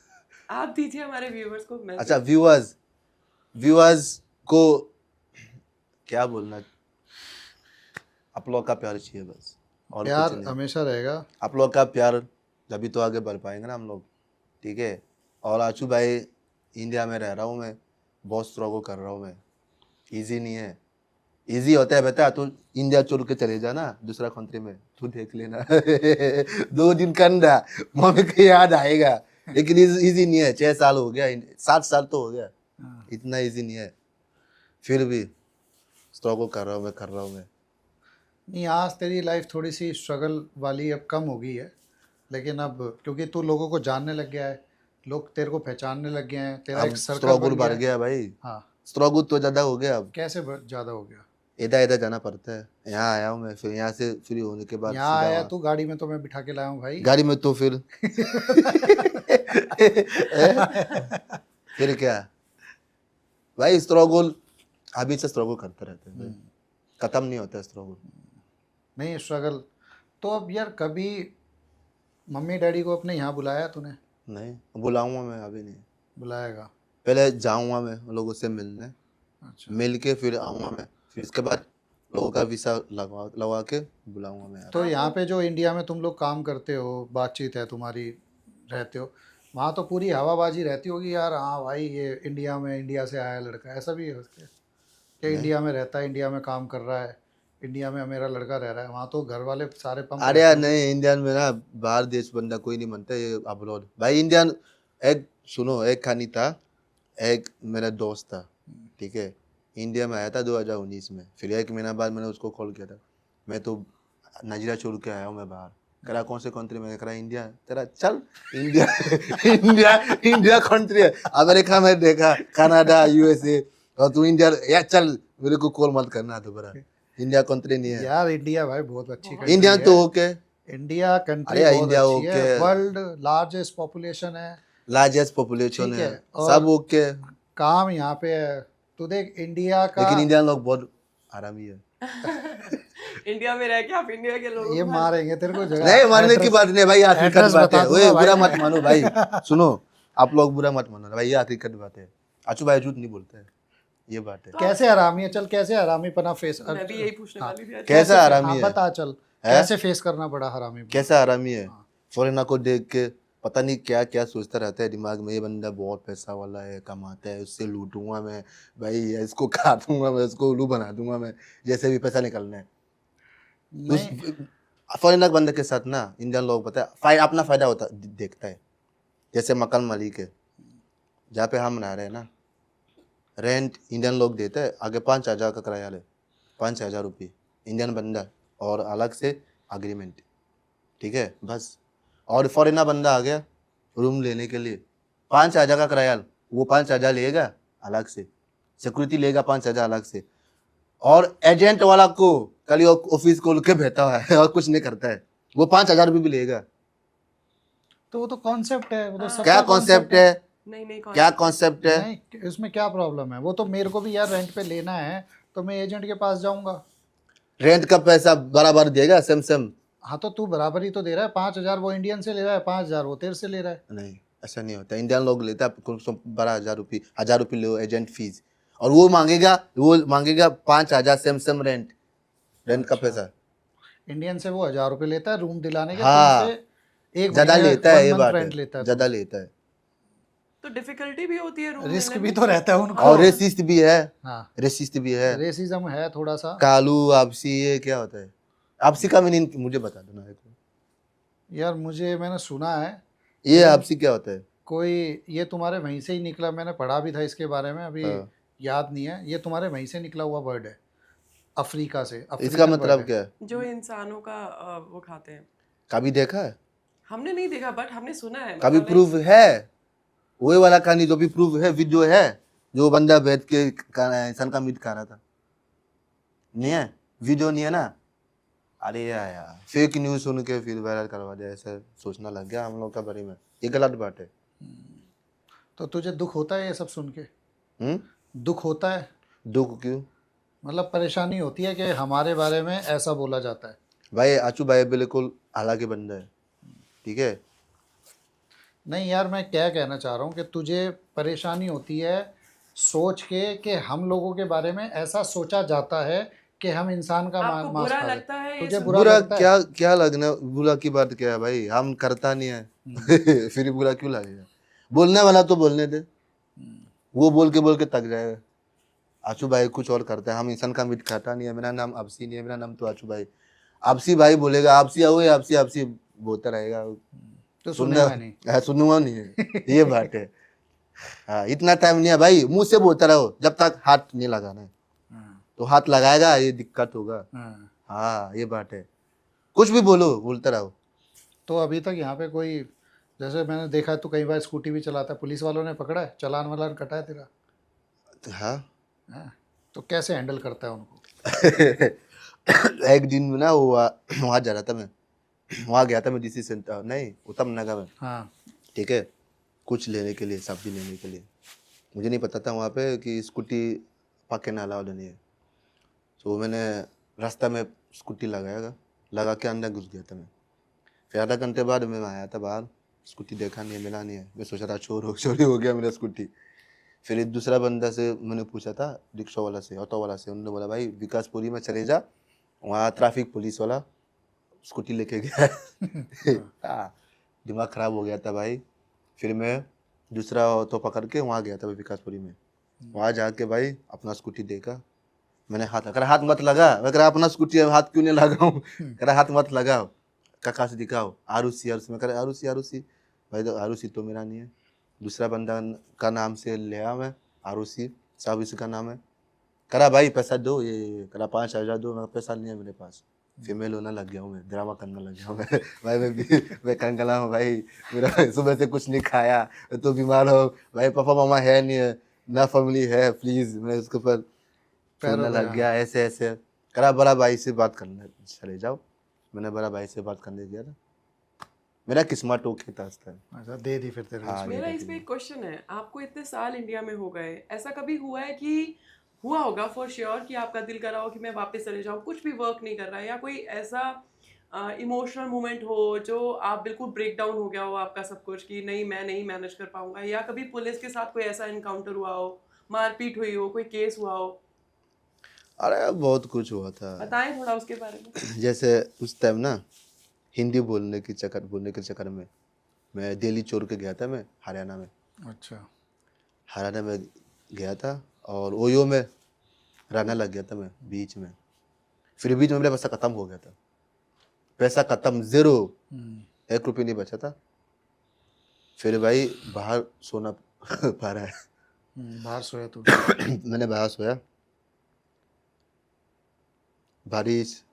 आप दीजिए हमारे व्यूवर्स को मैसेज। अच्छा, व्यूअर्स को क्या बोलना, आप लोग का प्यार चाहिए बस, और कुछ प्यार नहीं। हमेशा रहेगा। आप लोग का प्यार जभी तो आगे बढ़ पाएंगे ना हम लोग, ठीक है। और आचू भाई, इंडिया में रह रहा हूँ मैं, बहुत स्ट्रगल कर रहा हूँ मैं, इजी नहीं है। इजी होता है बेटा, तू इंडिया छोड़ के चले जा ना दूसरा कंट्री में, तू देख लेना। 2 दिन कंधा मम्मी को याद आएगा, लेकिन इजी नहीं है। 6 साल हो गया, 7 साल तो हो गया, इतना इजी नहीं है। फिर भी स्ट्रगल कर रहा हूँ मैं। नहीं, आज तेरी लाइफ थोड़ी सी स्ट्रगल वाली अब कम हो गई है, लेकिन अब क्योंकि तू लोगों को जानने लग गया है, लोग तेरे को पहचानने लग गए हैं, तेरा अब एक सर्कल स्ट्रगल बन बढ़ गया है। गया भाई, हाँ, स्ट्रगल तो ज्यादा हो गया अब। कैसे ज़्यादा हो गया? इधर इधर जाना पड़ता है। यहाँ आया हूँ मैं, फिर यहाँ से फ्री होने के बाद यहाँ सीधा आया वहाँ। तू, गाड़ी में तो मैं बिठा के लाया हूँ भाई। गाड़ी में तो फिर फिर क्या भाई, स्ट्रगल अभी से स्ट्रगल करते रहते हैं, खत्म नहीं होता स्ट्रगल। नहीं स्ट्रगल। तो अब यार कभी मम्मी डैडी को अपने यहाँ बुलाया तूने? नहीं बुलाऊंगा मैं, अभी नहीं, बुलाएगा? पहले जाऊंगा मैं उन लोगों से मिलने, अच्छा। मिल के फिर आऊंगा मैं, फिर इसके बाद लोगों का वीसा लगवा के बुलाऊंगा मैं। तो यहाँ पे जो इंडिया में तुम लोग काम करते हो, बातचीत है तुम्हारी, रहते हो, वहाँ तो पूरी हवाबाजी रहती होगी यार। हाँ भाई ये इंडिया में, इंडिया से आया लड़का, ऐसा भी है उसके कि इंडिया में रहता है, इंडिया में काम कर रहा है, इंडिया में मेरा लड़का रह रहा है। वहाँ तो घर वाले सारे पंप अरे यार नहीं, इंडियन में ना बाहर देश बंदा कोई नहीं बनता, ये अब्रॉड भाई। इंडियन एक सुनो, एक खानी था, एक मेरा दोस्त था, ठीक है, इंडिया में आया था 2019 में, फिर 1 महीना बाद मैंने उसको कॉल किया था, मैं तो नाइजीरिया छोड़ के आया हूँ मैं बाहर। कह रहा कौन से कंट्री में? कह रहा इंडिया। तेरा चल इंडिया इंडिया इंडिया कंट्री है, अमेरिका में देखा, कनाडा, यूएसए, और तू इंडिया यार चल, मेरे को कॉल मत करना दोबारा, इंडिया कंट्री नहीं है यार। इंडिया भाई बहुत अच्छी कंट्री इंडिया है। तो ओके, इंडिया कंट्री अरे बहुत इंडिया अच्छी है, ओके, वर्ल्ड लार्जेस्ट पॉपुलेशन है, लार्जेस्ट पॉपुलेशन ठीक है, है, और सब ओके, काम यहाँ पे है। तू देख इंडिया का, लेकिन इंडियन लोग बहुत आरामी है। इंडिया में रह के आप इंडिया के लोगों ये को मारेंगे तेरे को जगह। नहीं मानने की बात नहीं भाई, हकीकत एड्रेस बात बता है, दूंगा ओए भाई बुरा मैं। मत मानो भाई, सुनो आप लोग बुरा मत मानो भाई, ये हकीकत बात है, आचू भाई झूठ नहीं बोलते हैं, ये बात है। कैसे हरामी है? चल कैसे हरामी पना फेस? मैं भी यही पूछने वाली थी। कैसा हरामी हाँ है? बता चल, कैसे फेस करना पड़ा हरामी को? कैसा हरामी है? फॉरेनर को देख के पता नहीं क्या क्या सोचता रहता है दिमाग में, ये बंदा बहुत पैसा वाला है, कमाता है, उससे लूटूंगा मैं भाई, इसको काटूंगा मैं, इसको उल्लू बना दूंगा मैं, जैसे भी पैसा निकलना है। नहीं फॉरेनर बंदे के साथ ना इंडियन लोग पता है अपना फायदा होता देखता है। जैसे मकान मालिक है जहाँ पे हम रह रहे हैं ना, रेंट इंडियन लोग देते हैं, आगे 5,000 का किराया ले, 5,000 रुपये इंडियन बंदा, और अलग से अग्रीमेंट, ठीक है बस। और फॉरेनर बंदा आ गया रूम लेने के लिए, 5,000 का किराया, वो 5,000 लेगा अलग से, सिक्योरिटी लेगा 5,000 अलग से, और एजेंट वाला को कल ऑफिस खोल के बैठा है और कुछ नहीं करता है, वो 5,000 रुपये भी लेगा। तो वो तो कॉन्सेप्ट है, वो तो सबका क्या कॉन्सेप्ट है? नहीं क्या कॉन्सेप्ट है? नहीं इसमें क्या प्रॉब्लम है? वो तो मेरे को भी यार रेंट पे लेना है तो मैं एजेंट के पास जाऊंगा। रेंट का पैसा बराबर देगा सेम सेम? हाँ तो तू बराबर ही तो दे रहा है। 5,000 वो इंडियन से ले रहा है, 5,000 वो तेरे से ले रहा है। नहीं ऐसा नहीं होता, इंडियन लोग लेता है 12,000 रुपये, 1,000 रुपये लो एजेंट फीस, और वो मांगेगा 5,000 सेम रेंट का पैसा। इंडियन से वो 1,000 रुपये लेता है रूम दिलाने के, हाँ, तुमसे एक ज्यादा महीने लेता है, ये 1 बात month रेंट है, लेता है। ज्यादा लेता है, तो डिफिकल्टी भी होती है रूम रिस्क लेने भी में। तो रहता है उनको। और रेसिस्ट भी है, हाँ रेसिस्ट भी है, रेसिज्म है थोड़ा सा। कालू आपसी, ये क्या होता है? आपसी का मीनिंग मुझे बता दो ना एक बार। यार मैंने सुना है ये आपसी क्या होता है? कोई, ये तुम्हारे वहीं से ही निकला, मैंने पढ़ा भी था इसके बारे में, अभी हाँ। याद नहीं है। ये तुम्हारे वहीं से निकला हुआ वर्ड है, अफ्रीका से। इसका अफ्रीकन मतलब word है। क्या है? जो इंसानों का वो खाते हैं। कभी देखा है? हमने नहीं देखा बट हमने सुना है। कभी मतलब प्रूफ है? वही वाला कहानी जो भी प्रूफ है, वीडियो है, जो बंदा बैठ के इंसान का मीट खा रहा था, नहीं है? वीडियो नहीं है ना? अरे यार फेक न्यूज सुन के फिर वायरल करवा दिया, ऐसा सोचना लग गया हम लोग का बारे में, ये गलत बात है। तो तुझे दुख होता है ये सब सुन के? हम्म? दुख होता है? दुख क्यों? मतलब परेशानी होती है कि हमारे बारे में ऐसा बोला जाता है। भाई आचू भाई बिल्कुल हालांकि बंदा है, ठीक है। नहीं यार मैं क्या कहना चाह रहा हूँ कि तुझे परेशानी होती है सोच के कि हम लोगों के बारे में ऐसा सोचा जाता है कि हम इंसान का आपको मांस बुरा खा रहे। लगता है ये तुझे सुन बुरा बुरा लगता है? क्या क्या लगना, बुरा की बात क्या है भाई, हम करता नहीं है फिर बुरा क्यों लगेगा? बोलने वाला तो बोलने दे, वो बोल के तक जाएगा। आचू भाई कुछ और करता है, हम इंसान का मीट खाता नहीं है, मेरा नाम आपसी नहीं है, मेरा नाम तो आचू भाई। आपसी भाई बोलेगा आपसी आओ, आपसी आपसी बोलता रहेगा, तो सुनेगा नहीं। सुनूंगा नहीं है, ये बात है। हाँ इतना टाइम नहीं है भाई, मुंह से बोलता रहो जब तक हाथ नहीं लगाना है, तो हाथ लगाएगा ये दिक्कत होगा। हाँ ये बात है, कुछ भी बोलते रहो। तो अभी तक यहाँ पे कोई, जैसे मैंने देखा है तो कई बार स्कूटी भी चलाता है, पुलिस वालों ने पकड़ा है, चालान वालान कटा है तेरा? हाँ हाँ। तो कैसे हैंडल करता है उनको? एक दिन में ना वहाँ जा रहा था मैं, वहाँ गया था मैं डीसी सेंटर, नहीं उत्तम नगर में, हाँ। ठीक है, कुछ लेने के लिए, सब्जी लेने के लिए। मुझे नहीं पता था वहाँ पे कि स्कूटी पाके ना अलाउड नहीं है। तो मैंने रास्ता में स्कूटी लगा के अंदर घुस गया था मैं। फिर आधा घंटे बाद मैं आया था बाहर, स्कूटी देखा नहीं है, मिला नहीं है। मैं सोचा था चोरी हो गया मेरा स्कूटी। फिर एक दूसरा बंदा से मैंने पूछा था, रिक्शा वाला से, ऑटो वाला से, उन्होंने बोला भाई विकासपुरी में चले जा, वहाँ ट्रैफिक पुलिस वाला स्कूटी लेके गया है। हाँ, दिमाग खराब हो गया था भाई। फिर मैं दूसरा ऑटो पकड़ के वहाँ गया था विकासपुरी में। वहाँ जाके भाई अपना स्कूटी देखा, मैंने कह रहा हाथ मत लगा। मैं कह रहा अपना स्कूटी है, हाथ क्यों नहीं लगाऊं? कह रहा हाथ मत लगाओ, काका से दिखाओ, आरुषी। मैं कह रहा आरुषी भाई, तो आरुषि तो मेरा नहीं है, दूसरा बंदा का नाम से लिया मैं, आरुषि साहब इसका नाम है। करा भाई पैसा दो, ये करा 5,000 दो। मैं पैसा नहीं है मेरे पास। फिर मैं लोना लग गया हूँ, मैं ड्रामा करने लग गया हूँ मैं। भाई मैं कंगला हूँ भाई, मेरा सुबह से कुछ नहीं खाया, तो बीमार हो भाई, पापा मामा है नहीं है ना, फैमिली है, प्लीज। मैं उसके ऊपर पैरों फूलने पे, लग गया, ऐसे ऐसे। करा बड़ा भाई से बात करने चले जाओ। मैंने बड़ा भाई से बात करने गया था, मेरा किस्मत ओके था उस टाइम। अच्छा दे दी फिर तेरे को? हाँ, मेरा इस पे एक क्वेश्चन है, आपको इतने साल इंडिया में हो गए, ऐसा कभी हुआ है कि हुआ होगा फॉर श्योर कि आपका दिल कर रहा हो कि मैं वापस चले जाऊँ, कुछ भी वर्क नहीं कर रहा है, या कोई ऐसा इमोशनल मोमेंट हो जो आप बिल्कुल ब्रेक डाउन हो गया हो आपका सब कुछ, कि नहीं मैं नहीं मैनेज कर पाऊंगा, या कभी पुलिस के साथ कोई ऐसा इनकाउंटर हुआ हो, मारपीट हुई हो, कोई केस हुआ हो? अरे बहुत कुछ हुआ था। बताएं थोड़ा उसके बारे में। जैसे उस टाइम ना हिंदी बोलने के चक्कर में मैं दिल्ली छोड़ के गया था, मैं हरियाणा में। अच्छा। हरियाणा में गया था और ओयो में रहने लग गया था मैं बीच में। फिर बीच में मेरा पैसा ख़त्म हो गया था, पैसा ख़त्म, ज़ीरो, 1 रुपये नहीं बचा था। फिर भाई बाहर सोना पा रहा है। बाहर सोया तू? मैंने बाहर सोया, बारिश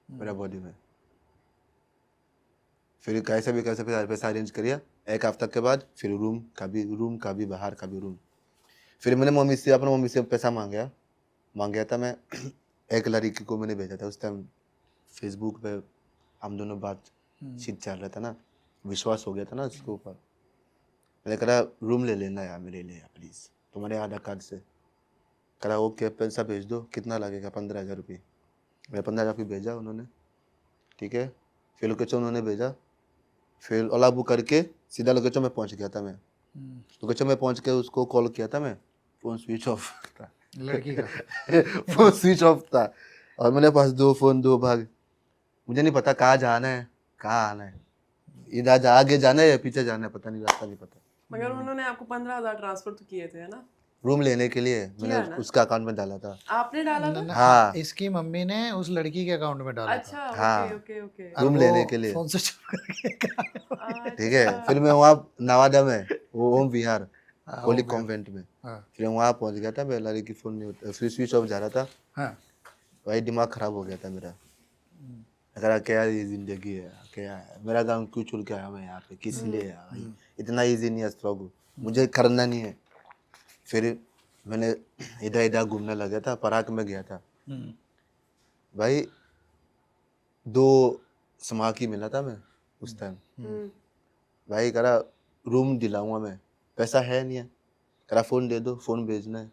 मेरा बॉडी में। फिर कैसे भी पैसा अरेंज करिए। 1 हफ्ता के बाद फिर रूम का भी बाहर का भी रूम। फिर मैंने अपने मम्मी से पैसा मांग गया था मैं। एक लड़की को मैंने भेजा था उस टाइम, फेसबुक पे हम दोनों बातचीत चल रहा था ना, विश्वास हो गया था ना उसके ऊपर। मैंने कहा रूम ले लेना यार मेरे लिए प्लीज़, तुम्हारे आधार कार्ड से। कहा ओके, पैसा भेज दो, कितना लगेगा? 15,000 रुपये। मैं 15,000 रुपये भेजा उन्होंने, ठीक है। फिर लोकेशन उन्होंने भेजा, फिर ओला बुक करके सीधा लोकेशन में पहुंच गया था मैं। लोकेशन में पहुंच के उसको कॉल किया था मैं, फ़ोन स्विच ऑफ था। लड़की का? फ़ोन स्विच ऑफ था और मेरे पास 2 फ़ोन 2 भाग। मुझे नहीं पता कहाँ जाना है, कहाँ आना है, इधर आगे जाना है या पीछे जाना है, पता नहीं, रास्ता नहीं पता। मगर उन्होंने आपको 15,000 ट्रांसफर तो किए थे, है ना? रूम लेने के लिए किया मैंने ना? उसका अकाउंट में डाला था। आपने डाला था? हाँ। इसकी मम्मी ने उस लड़की के अकाउंट में डाला था। अच्छा, हाँ। Okay okay okay. और रूम वो लेने के लिए, फोन से चुप करके ठीक है। अच्छा। फिर मैं वहाँ नवादा में, वो ओम विहार हाँ, होली ओम विहार। कॉन्वेंट में, हाँ फिर वहाँ पहुँच गया था मैं। लड़की फ़ोन नहीं होता, फिर स्विच ऑफ जा रहा था हाँ। भाई, दिमाग ख़राब हो गया था मेरा। अगर क्या ये ज़िंदगी है, क्या है, मेरा गाँव क्यों छोड़ के आया मैं यहाँ पे, किस लिए आया भाई? इतना ईजी नहीं है स्ट्रगल, मुझे करना नहीं है। फिर मैंने इधर घूमने लगा था, पराग में गया था भाई। 2 समाकी मिला था मैं उस टाइम। भाई करा रूम दिलाऊंगा मैं, पैसा है नहीं है। करा फ़ोन दे दो, फ़ोन भेजना है।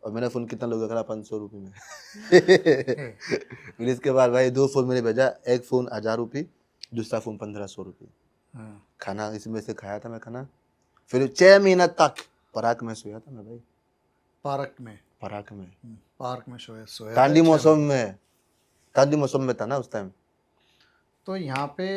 और मेरा फ़ोन कितना लोगे? करा 500 रुपये में। फिर इसके बाद भाई 2 फ़ोन मैंने भेजा, एक फ़ोन 1,000 रुपये, दूसरा फ़ोन 1,500 रुपये। खाना इसमें से खाया था मैं खाना। फिर 6 महीना तक पार्क में सोया था मैं भाई, पार्क में? पार्क में सोया था? ठंडी मौसम में था ना उस टाइम। तो यहाँ पे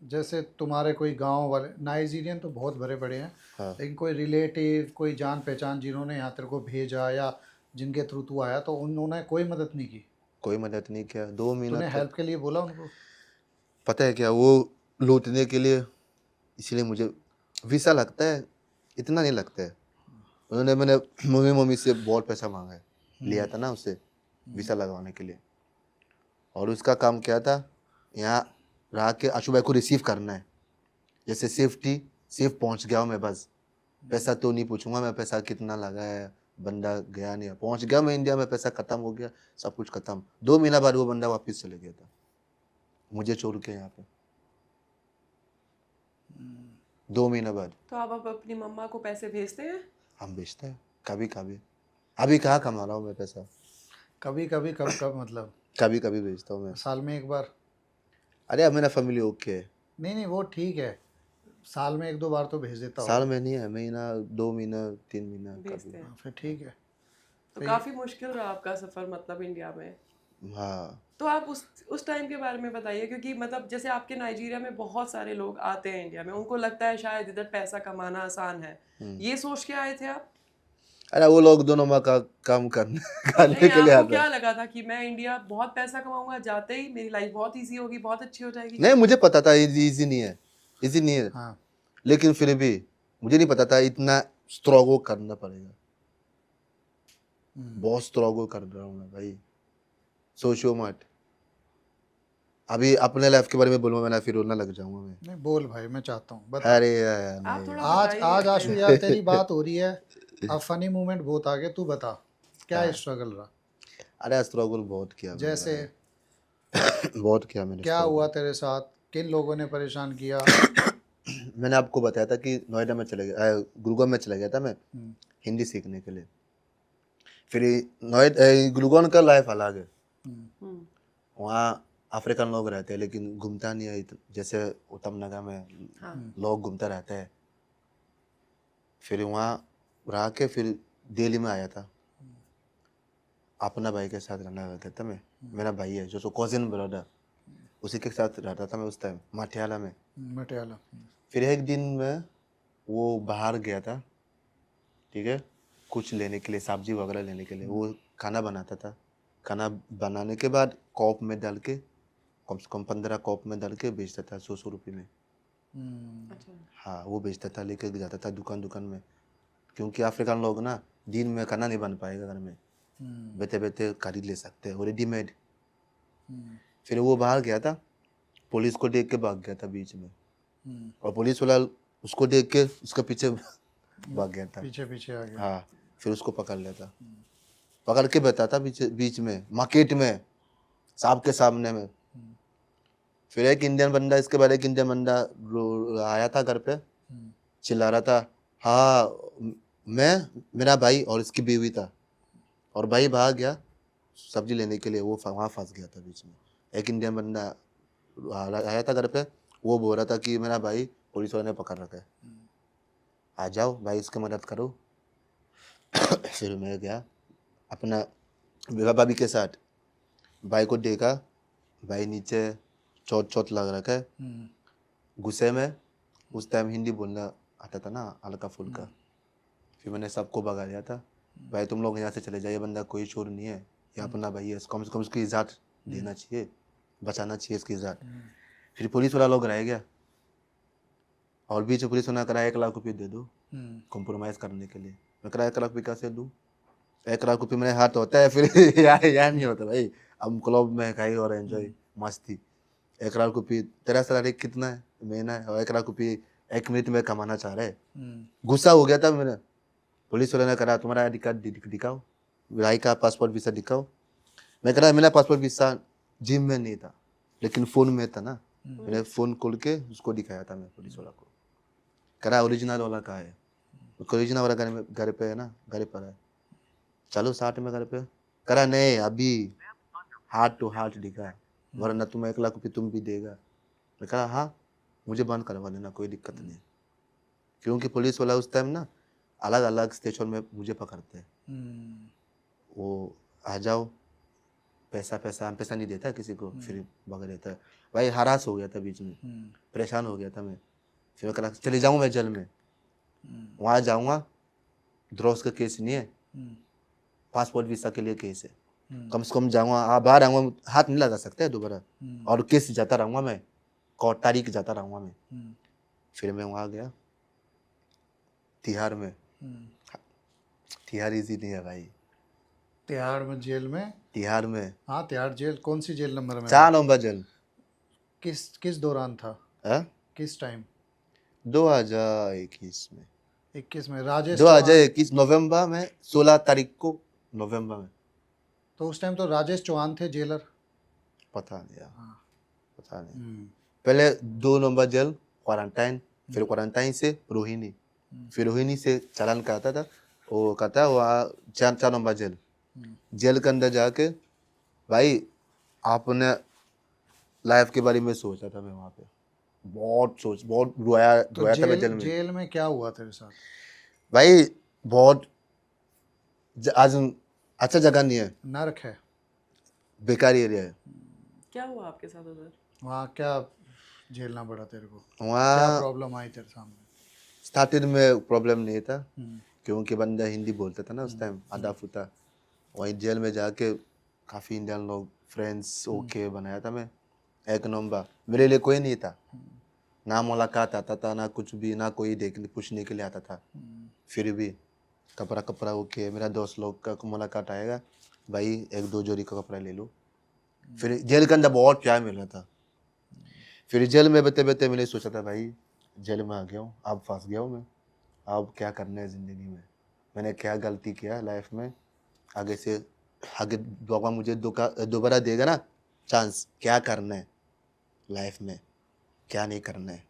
जैसे तुम्हारे कोई गांव वाले नाइजीरियन तो बहुत बड़े बड़े हैं, हाँ। लेकिन कोई रिलेटिव, कोई जान पहचान जिन्होंने यहाँ तेरे को भेजा या जिनके थ्रू तू आया, तो उन्होंने कोई मदद नहीं की? कोई मदद नहीं किया 2 महीना तूने तक। हेल्प के लिए बोला उनको? पता है क्या, वो लौटने के लिए, इसलिए मुझे वीसा लगता है, इतना नहीं लगता है। मैंने मम्मी से बहुत पैसा मांगा है, लिया था ना उससे वीसा लगवाने के लिए। और उसका काम क्या था, यहाँ रह के आशु भाई को रिसीव करना है। जैसे सेफ पहुँच गया हूँ मैं, बस पैसा तो नहीं पूछूंगा मैं, पैसा कितना लगा है, बंदा गया नहीं, पहुंच गया मैं इंडिया में, पैसा खत्म हो गया, सब कुछ खत्म। 2 महीना बाद वो बंदा वापस चले गया था मुझे छोड़ के यहाँ पे, 2 महीना बाद। तो आप अपनी मम्मा को पैसे भेजते हैं? हम बेचते हैं कभी कभी, अभी कहाँ कमा रहा हूँ मैं पैसा, कभी कभी कब कब मतलब कभी कभी भेजता हूँ मैं। साल में एक बार? अरे अब मेरा फैमिली ओके है, नहीं वो ठीक है, साल में 1-2 बार तो भेज देता साल हो। में नहीं है, महीना 2 महीना 3 महीना भेजते कभी। हैं। फिर ठीक है। तो काफी मुश्किल रहा आपका सफर मतलब इंडिया में। हाँ तो आप उस टाइम के बारे में बताइए, क्योंकि मतलब जैसे आपके नाइजीरिया में बहुत सारे लोग आते हैं इंडिया में, उनको लगता है शायद इधर पैसा कमाना आसान है, ये सोच के आए थे आप? अरे वो लोग दोनों माँ का काम करने करने नहीं, के लिए आपको आते क्या हैं। लगा था कि मैं इंडिया बहुत पैसा कमाऊंगा, जाते ही मेरी लाइफ बहुत इजी होगी, बहुत अच्छी हो जाएगी? नहीं मुझे पता था इजी नहीं है, इजी नहीं है, हाँ। लेकिन फिर भी मुझे नहीं पता था इतना स्ट्रगल करना पड़ेगा। बहुत स्ट्रगल कर रहा हूँ मैं भाई, सोचो मत। अभी अपने लाइफ के बारे में बोलूँगा मैं ना, फिर रोना लग जाऊंगा मैं। नहीं बोल भाई, मैं चाहता हूँ बता। अरे यार आप नहीं। थोड़ा आज बताइए आज अपने आशु यार तेरी बात हो रही है, अब फनी मोमेंट बहुत आ गए, तू बता क्या स्ट्रगल रहा? अरे स्ट्रगल बहुत किया मैंने जैसे भाई। बहुत किया मैंने क्या struggle। हुआ तेरे साथ, किन लोगों ने परेशान किया? मैंने आपको बताया था कि नोएडा में चले गया, गुरुग्राम में चला गया था मैं हिंदी सीखने के लिए। फिर नोएडा गुरुग्राम का लाइफ अलग है, वहाँ अफ्रीकन लोग रहते हैं लेकिन घूमता नहीं है जैसे उत्तम नगर में लोग घूमते रहते हैं। फिर वहाँ रह के फिर दिल्ली में आया था, अपना भाई के साथ रहना लगा था मैं। मेरा भाई है जो कजिन ब्रदर, उसी के साथ रहता था मैं उस टाइम मटियाला में। मटियाला। फिर एक दिन में वो बाहर गया था, ठीक है, कुछ लेने के लिए, सब्जी वगैरह लेने के लिए। वो खाना बनाता था, खाना बनाने के बाद कॉप में डाल के, कम से कम 15 कॉप में डाल के बेचता था 100 रुपये में। अच्छा। हाँ वो बेचता था, लेके जाता था दुकान दुकान में, क्योंकि अफ्रीकन लोग ना दिन में खाना नहीं बन पाएगा घर में, बैठे बैठे खरीद ले सकते हैं वो रेडीमेड। फिर वो बाहर गया था, पुलिस को देख के भाग गया था बीच में, और पुलिस वाला उसको देख के उसके पीछे भाग गया था। पीछे पीछे आ गया। हाँ फिर उसको पकड़ लिया था, पकड़ के बैठा था बीच बीच में मार्केट में, सांप के सामने में। फिर एक इंडियन बंदा, इसके बाद एक इंडियन बंदा आया था घर पे, चिल्ला रहा था, हाँ मैं, मेरा भाई और इसकी बीवी था, और भाई भाग गया सब्जी लेने के लिए, वो वहाँ फंस गया था बीच में। एक इंडियन बंदा आया था घर पे, वो बोल रहा था कि मेरा भाई पुलिस वाले ने पकड़ रखा है, आ जाओ भाई इसकी मदद करो। फिर मैं गया अपना बेबा भाभी के साथ, भाई को देखा, भाई नीचे चोट चोट लग रखा है, गुस्से में। उस टाइम हिंदी बोलना आता था ना हल्का फुल्का। फिर मैंने सबको भगा दिया था, भाई तुम लोग यहाँ से चले जाइए, बंदा कोई चोर नहीं है, ये अपना भाई है, कम से कम उसकी इज्जत देना चाहिए, बचाना चाहिए इसकी इज्जत। फिर पुलिस वाला लोग रह गया, और बीच पुलिस वाला करा 1 लाख रुपये दे दो कॉम्प्रोमाइज़ करने के लिए। मैं करा 1 लाख रुपये कैसे दूँ, 1 लाख रुपये मेरे हाथ होता है फिर यार नहीं होता भाई, हम क्लब में खाई और एंजॉय मस्ती। 1 लाख रुपये, तेरा सैलरी कितना है महीना है, और 1 लाख रुपये 1 मिनट में कमाना चाह रहे। गुस्सा हो गया था मैंने, पुलिस वाले ने कहा तुम्हारा आई डी कार्ड दिखाओ, भाई का पासपोर्ट वीसा दिखाओ। मैं कह रहा मेरा पासपोर्ट वीसा जिम में नहीं था लेकिन फ़ोन में था ना, मैंने फ़ोन खोल के उसको दिखाया था मैं पुलिस वाला को। कह रहा ओरिजिनल वाला कहाँ है, ओरिजिनल वाला घर पे है ना, घर पर है, चलो साथ में घर पे। कह रहा नहीं अभी हार्ट टू हार्ट दिखा, वरना तुम 1 लाख रुपये तुम भी देगा। मैं कहा हाँ मुझे बंद करवा देना, कोई दिक्कत नहीं, क्योंकि पुलिस वाला उस टाइम ना अलग अलग स्टेशन में मुझे पकड़ते हैं। वो आ जाओ, पैसा पैसा, हम पैसा नहीं देता किसी को, फिर भगा देता है। भाई हरास हो गया था बीच में, परेशान हो गया था मैं। फिर मैं कहा चले जाऊँ मैं जेल में, वहाँ जाऊँगा, ड्रग्स का केस नहीं है, पासपोर्ट वीसा के लिए केस है, कम से कम जाऊँगा, बाहर आऊँगा, हाथ नहीं लगा सकते दोबारा, और केस जाता रहूँगा मैं, कोर्ट तारीख जाता रहूँगा मैं। फिर मैं वहाँ गया तिहाड़ में। तिहाड़ इजी नहीं है भाई, तिहाड़ में जेल में? तिहाड़ में, हाँ तिहाड़ जेल, कौन सी जेल नंबर में? 4 नंबर जेल। किस दौरान था, है किस टाइम? 2021 में। 21 में राजेश 2021 नवंबर में, 16 तारीख को नवंबर में। तो उस टाइम तो राजेश चौहान थे जेलर। पता नहीं यार, हाँ। पता नहीं। हम्म, पहले 2 नंबर जेल क्वारंटाइन, फिर क्वारंटाइन से रोहिणी, फिर रोहिणी से चालान काटा था, वो कहता वहाँ 4 नंबर जेल। जेल के अंदर जाके भाई आपने लाइफ के बारे में सोचा था मैं वहाँ पे, बहुत रोया तो रोया था मैं जेल में। जेल में क्या हुआ तेरे साथ? भाई बहुत आज अच्छा जगह नहीं है, नर्क है बेकार एरिया है क्या हुआ आपके साथ उधर? वहाँ। क्या झेलना पड़ा तेरे को? क्या वहाँ। प्रॉब्लम आई तेरे सामने? स्टार्टिंग में प्रॉब्लम नहीं था हम्म, क्योंकि बंदा हिंदी बोलता था ना उस टाइम, आधा फुटा। वहीं जेल में जाके काफ़ी इंडियन लोग फ्रेंड्स ओके बनाया था मैं, एक नंबर। मेरे लिए कोई नहीं था, ना मुलाकात आता था, ना कुछ भी, ना कोई देखने पूछने के लिए आता था। फिर भी कपड़ा ओके, मेरा दोस्त लोग का मुलाकात आएगा, भाई 1-2 जोड़ी का कपड़ा ले लो। फिर जेल के अंदर बहुत प्यार मिल रहा था। फिर जेल में बैठे बैठे मैंने सोचा था भाई जेल में आ गया हूँ, अब फंस गया हूँ मैं, अब क्या करना है ज़िंदगी में, मैंने क्या गलती किया लाइफ में, आगे से आगे भगवान मुझे दोबारा देगा ना चांस, क्या करना है लाइफ में, क्या नहीं करना है।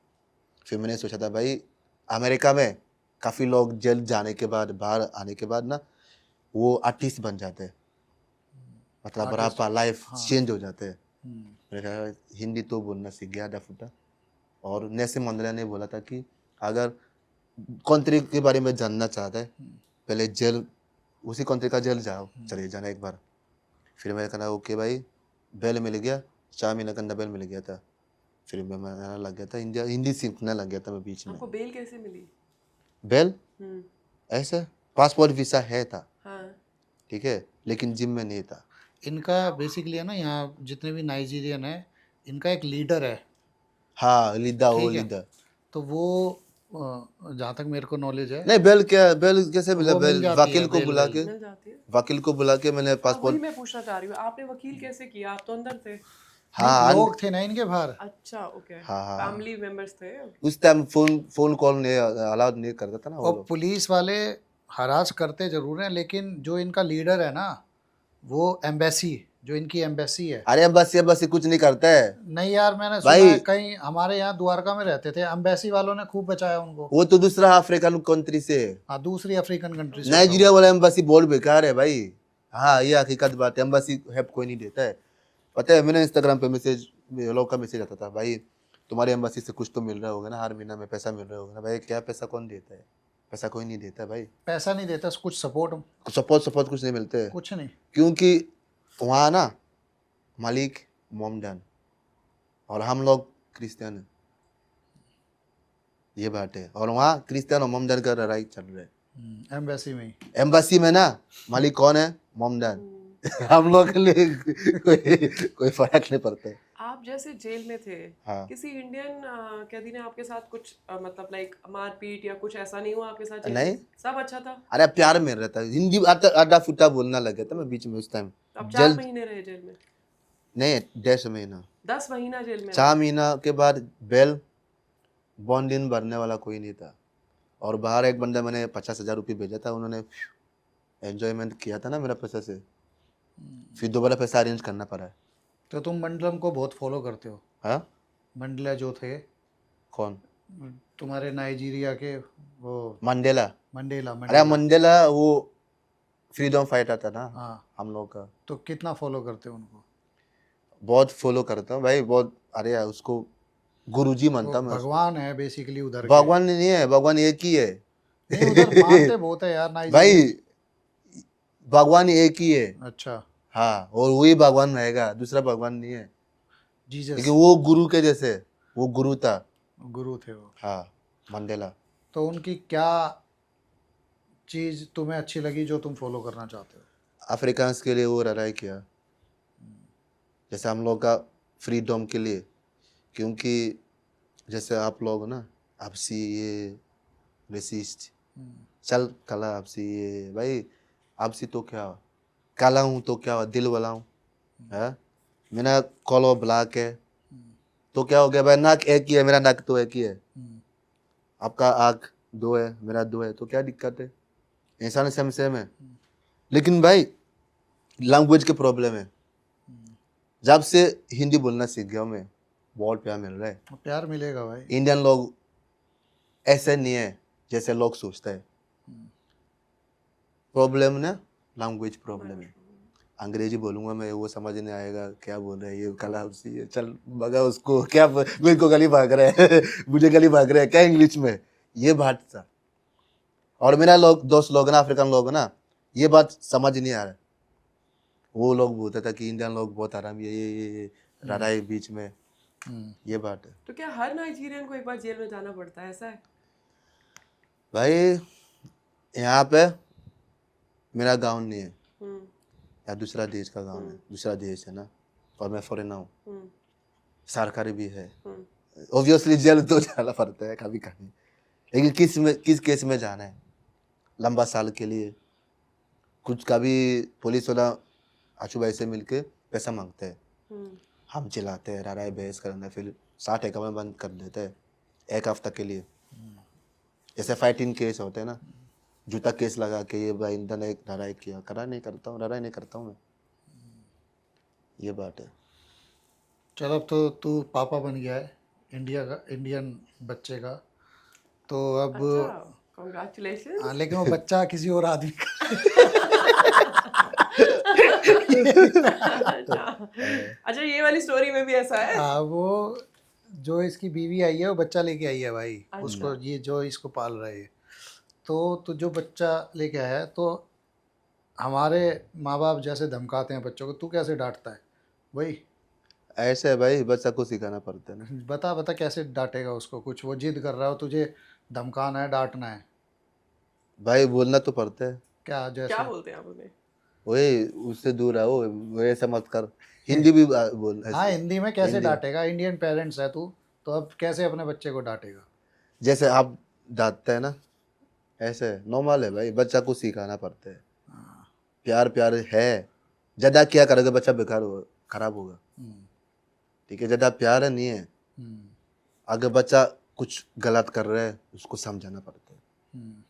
फिर मैंने सोचा था भाई अमेरिका में काफ़ी लोग जेल जाने के बाद, बाहर आने के बाद ना, वो आर्टिस्ट बन जाते हैं, मतलब बड़ा लाइफ चेंज हो जाते हैं। मैंने कहा हिंदी तो बोलना सीख गया आधा फुटा। और नेल्सन मंडेला ने बोला था कि अगर कंट्री के बारे में जानना चाहता है, पहले जेल, उसी कंट्री का जेल जाओ, चले जाना एक बार। फिर मैंने कहा ओके भाई, बेल मिल गया, 4 महीने का अंदर बेल मिल गया था। फिर मैं आना लग गया था, हिंदी सीखने लग गया था मैं बीच में। आपको बेल कैसे मिली? बेल हम्म, ऐसे पासपोर्ट वीसा है था, हाँ। ठीक है, लेकिन जिम में नहीं था। इनका बेसिकली है ना, यहाँ जितने भी नाइजीरियन है, इनका एक लीडर है, हाँ लीडर, वो ठीक है। लीडर। तो वो जहाँ तक मेरे को नॉलेज है, नहीं बेल क्या, बेल कैसे मिला? वो मिल बेल जाती वकील है, को बेल बुला बेल। के, मिल जाती है। वकील को बुला के मैंने हाँ, वही पासपोर्ट। मैं पूछना चाह रही हूँ, आपने वकील कैसे किया? आप तो अंदर थे। नहीं, हाँ लोग थे ना इनके बाहर। अच्छा, ओके। हाँ हाँ। फैमिली मेंबर्स थे। उस टाइम फोन कॉल नहीं अलाउड नहीं करता था ना वो और लोग। पुलिस वाले हरास करते जरूर हैं, लेकिन जो इनका लीडर है ना, वो एम्बेसी, जो इनकी एम्बेसी है। अरे बस ये कुछ नहीं करता है नहीं यार, मैंने सुना भाई, है कहीं हमारे यहाँ द्वारका में रहते थे, एम्बेसी वालों ने खूब बचाया उनको। वो तो दूसरा अफ्रीकन कंट्री से है। हाँ, दूसरी अफ्रीकन कंट्री से होता नाइजीरिया वाला एम्बेसी बहुत बेकार है भाई। हाँ ये हकीकत बात है, एम्बेसी हेल्प कोई नहीं देता है। पता है मैंने इंस्टाग्राम पे मैसेज, लोग का मैसेज आता था, भाई तुम्हारे एम्बेसी से कुछ तो मिल रहा होगा ना, हर महीना में पैसा मिल रहा होगा ना। भाई क्या पैसा कौन देता है? पैसा कोई नहीं देता भाई। पैसा नहीं देता, कुछ सपोर्ट सपोर्ट कुछ नहीं मिलते है, कुछ नहीं। क्योंकि वहाँ ना मालिक मोमडन और हम लोग क्रिश्चियन हैं, ये बात है। और वहाँ क्रिश्चियन और मोमडन का लड़ाई चल रहा है एम्बेसी में ही। एम्बेसी में ना। मालिक कौन है? मोमडन। हम लोग के लिए कोई फर्क नहीं पड़ता है। आप जैसे जेल में थे, हाँ। किसी इंडियन कैदी ने आपके साथ कुछ मतलब लाइक मारपीट या कुछ ऐसा नहीं हुआ आपके साथ जेल नहीं। में? सब अच्छा था? अरे प्यार में रहता है, हिंदी आधा फुटा बोलना लग गया था मैं बीच में उस टाइम। तो आप 4 महीने रहे जेल में? नहीं 10 महीना। 10 महीना जेल में 4 महीना के बाद बेल बॉन्डिन भरने वाला कोई नहीं था। और बाहर एक बंदा मैंने 50,000 रुपये भेजा था, उन्होंने एंजॉयमेंट किया था ना मेरा पैसा से, फिर दोबारा पैसा अरेंज करना पड़ा है। तो तुम मंडलम को बहुत फॉलो करते हो? हाँ मंडला जो थे कौन? तुम्हारे नाइजीरिया के, वो मंडेला। मंडेला। अरे मंडेला वो फ्रीडम फाइटर था ना हाँ, हम लोग का। तो कितना फॉलो करते हो उनको? बहुत फॉलो करता हूँ भाई, बहुत। अरे यार उसको गुरुजी मानता वो हूँ मैं उसको। भगवान है बेसिकली उधर के। भगवान नहीं है, भगवान एक ही है। नहीं, उधर मानते बहुत है यार नाइजीरिया। भाई भगवान एक ही है। अच्छा, हाँ, और वही भगवान रहेगा, दूसरा भगवान नहीं है। जीसस लेकिन वो गुरु के जैसे, वो गुरु था। गुरु थे वो। हाँ मंडेला। तो उनकी क्या चीज़ तुम्हें अच्छी लगी जो तुम फॉलो करना चाहते हो? अफ्रीकांस के लिए वो लड़ाई किया, जैसे हम लोग का फ्रीडम के लिए। क्योंकि जैसे आप लोग ना आपसी ये रेसिस्ट, चल कला आपसी ये, भाई आपसी तो क्या हो, काला हूँ तो क्या हो, दिल वाला हूँ है। मेरा कॉलर ब्लैक है तो क्या हो गया भाई, नाक एक ही है, मेरा नाक तो एक ही है, आपका आँख दो है, मेरा दो है, तो क्या दिक्कत है? इंसान सेम सेम है। लेकिन भाई लैंग्वेज के प्रॉब्लम है। जब से हिंदी बोलना सीख गया हूं मैं, बहुत प्यार मिल रहा है। प्यार मिलेगा भाई। इंडियन लोग ऐसे नहीं है जैसे लोग सोचते हैं। प्रॉब्लम ना लैंग्वेज प्रॉब्लम है। अंग्रेजी बोलूंगा मैं, वो समझ नहीं आएगा क्या बोल रहा है, ये कलावसी है, चल भगा उसको, क्या मेरे को गली भाग रहा है मुझे गली भाग रहा है क्या इंग्लिश में, ये बात था। और मेरा लोग दोस्त लोग ना, अफ्रीकन लोग ना, ये बात समझ नहीं आ रहा। वो लोग बोलता था कि इंडियन लोग बहुत आराम, ये लड़ाई बीच में, ये बात है। तो क्या हर नाइजीरियन को एक बार जेल में जाना पड़ता है, ऐसा है? भाई यहाँ पे मेरा गाँव नहीं है, हम्म या दूसरा देश का गाँव है, दूसरा देश है ना, और मैं फॉरेनर हूँ, हम्म सरकारी भी है, हम्म ऑब्वियसली जेल तो जाना पड़ता है कभी कभी। लेकिन किस केस में जाना है, लंबा साल के लिए, कुछ कभी पुलिस वाला आशू भाई से मिलके पैसा मांगते हैं, हम्म हम चिल्लाते हैं, लड़ाई बहस करना, फिर 60 एकड़ में बंद कर देते हैं 1 हफ्ता के लिए। जैसे फाइटिंग केस होते हैं ना, जूता केस लगा के ये भाई इंदन एक लड़ाई किया, लड़ाई नहीं करता हूँ मैं, ये बात है। चलो अब तो तू पापा बन गया है इंडिया का, इंडियन बच्चे का, तो अब अच्छा, कॉन्ग्रेचुलेशन। हाँ, लेकिन वो बच्चा किसी और आदमी का अच्छा, ये वाली स्टोरी में भी ऐसा है? हाँ, वो जो इसकी बीवी आई है वो बच्चा लेके आई है भाई, अच्छा। उसको, ये जो इसको पाल रहे हैं, तो जो बच्चा लेके आया है, तो हमारे माँ बाप जैसे धमकाते हैं बच्चों को, तू कैसे डांटता है भाई? ऐसे है भाई, बच्चा को सिखाना पड़ता है ना। बता बता कैसे डांटेगा उसको, कुछ वो जिद कर रहा हो, तुझे धमकाना है, डांटना है, भाई बोलना तो पड़ता है। क्या क्या जैसे? बोलते हैं आप उन्हें? वही उससे दूर रहो, वो ऐसा मत कर। हिंदी भी बोल हाँ, ऐसे। हिंदी में कैसे हिंदी डांटेगा? इंडियन पेरेंट्स है तू, तो अब कैसे अपने बच्चे को डांटेगा? जैसे आप डांटते हैं ना, ऐसे नॉर्मल है भाई, बच्चा को सिखाना पड़ता है। प्यार प्यार है, ज़्यादा क्या करोगे बच्चा बेकार होगा, खराब होगा। हम्म, ठीक है, ज़्यादा प्यार नहीं है, हम्म, अगर बच्चा कुछ गलत कर रहा है उसको समझाना पड़ता है हम्म।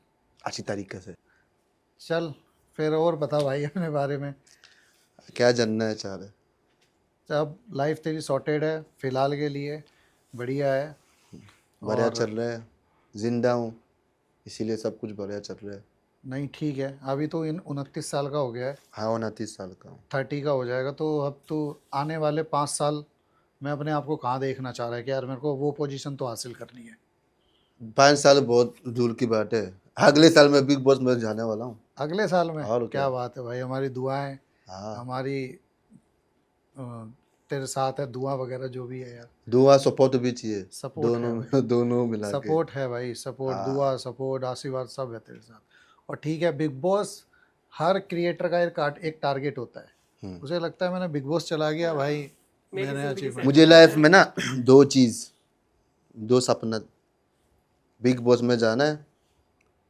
अच्छी तरीके से। चल फिर और बता भाई अपने बारे में। क्या जानना है चाह रहे? अब लाइफ तेरी सॉर्टेड है फिलहाल के लिए, बढ़िया है। बढ़िया और चल रहा है, जिंदा हूँ इसीलिए सब कुछ बढ़िया चल रहा है। नहीं, ठीक है, अभी तो इन 29 साल का हो गया है, हाँ 29 साल का हूँ। 30 का हो जाएगा, तो अब तो आने वाले 5 साल में अपने आप को कहाँ देखना चाह रहा है कि यार मेरे को वो पोजीशन तो हासिल करनी है? 5 साल बहुत दूर की बात है, अगले साल मैं बिग बॉस में जाने वाला हूँ। अगले साल में? और क्या क्या। बात है भाई, हमारी दुआएं, हाँ, हमारी अ, तेरे साथ है, दुआ वगैरह जो भी है यार, दुआ सपोर्ट भी चाहिए, सपोर्ट है भाई, दोनों दोनों मिला के। सपोर्ट है भाई, सपोर्ट, हाँ। दुआ, सपोर्ट, आशीर्वाद सब है तेरे साथ। और ठीक है, बिग बॉस हर क्रिएटर का एक टारगेट होता है, उसे लगता है मैंने बिग बॉस चला गया भाई, मेरी मैंने जिंदगी अचीवमेंट। मुझे लाइफ में ना दो सपना, बिग बॉस में जाना है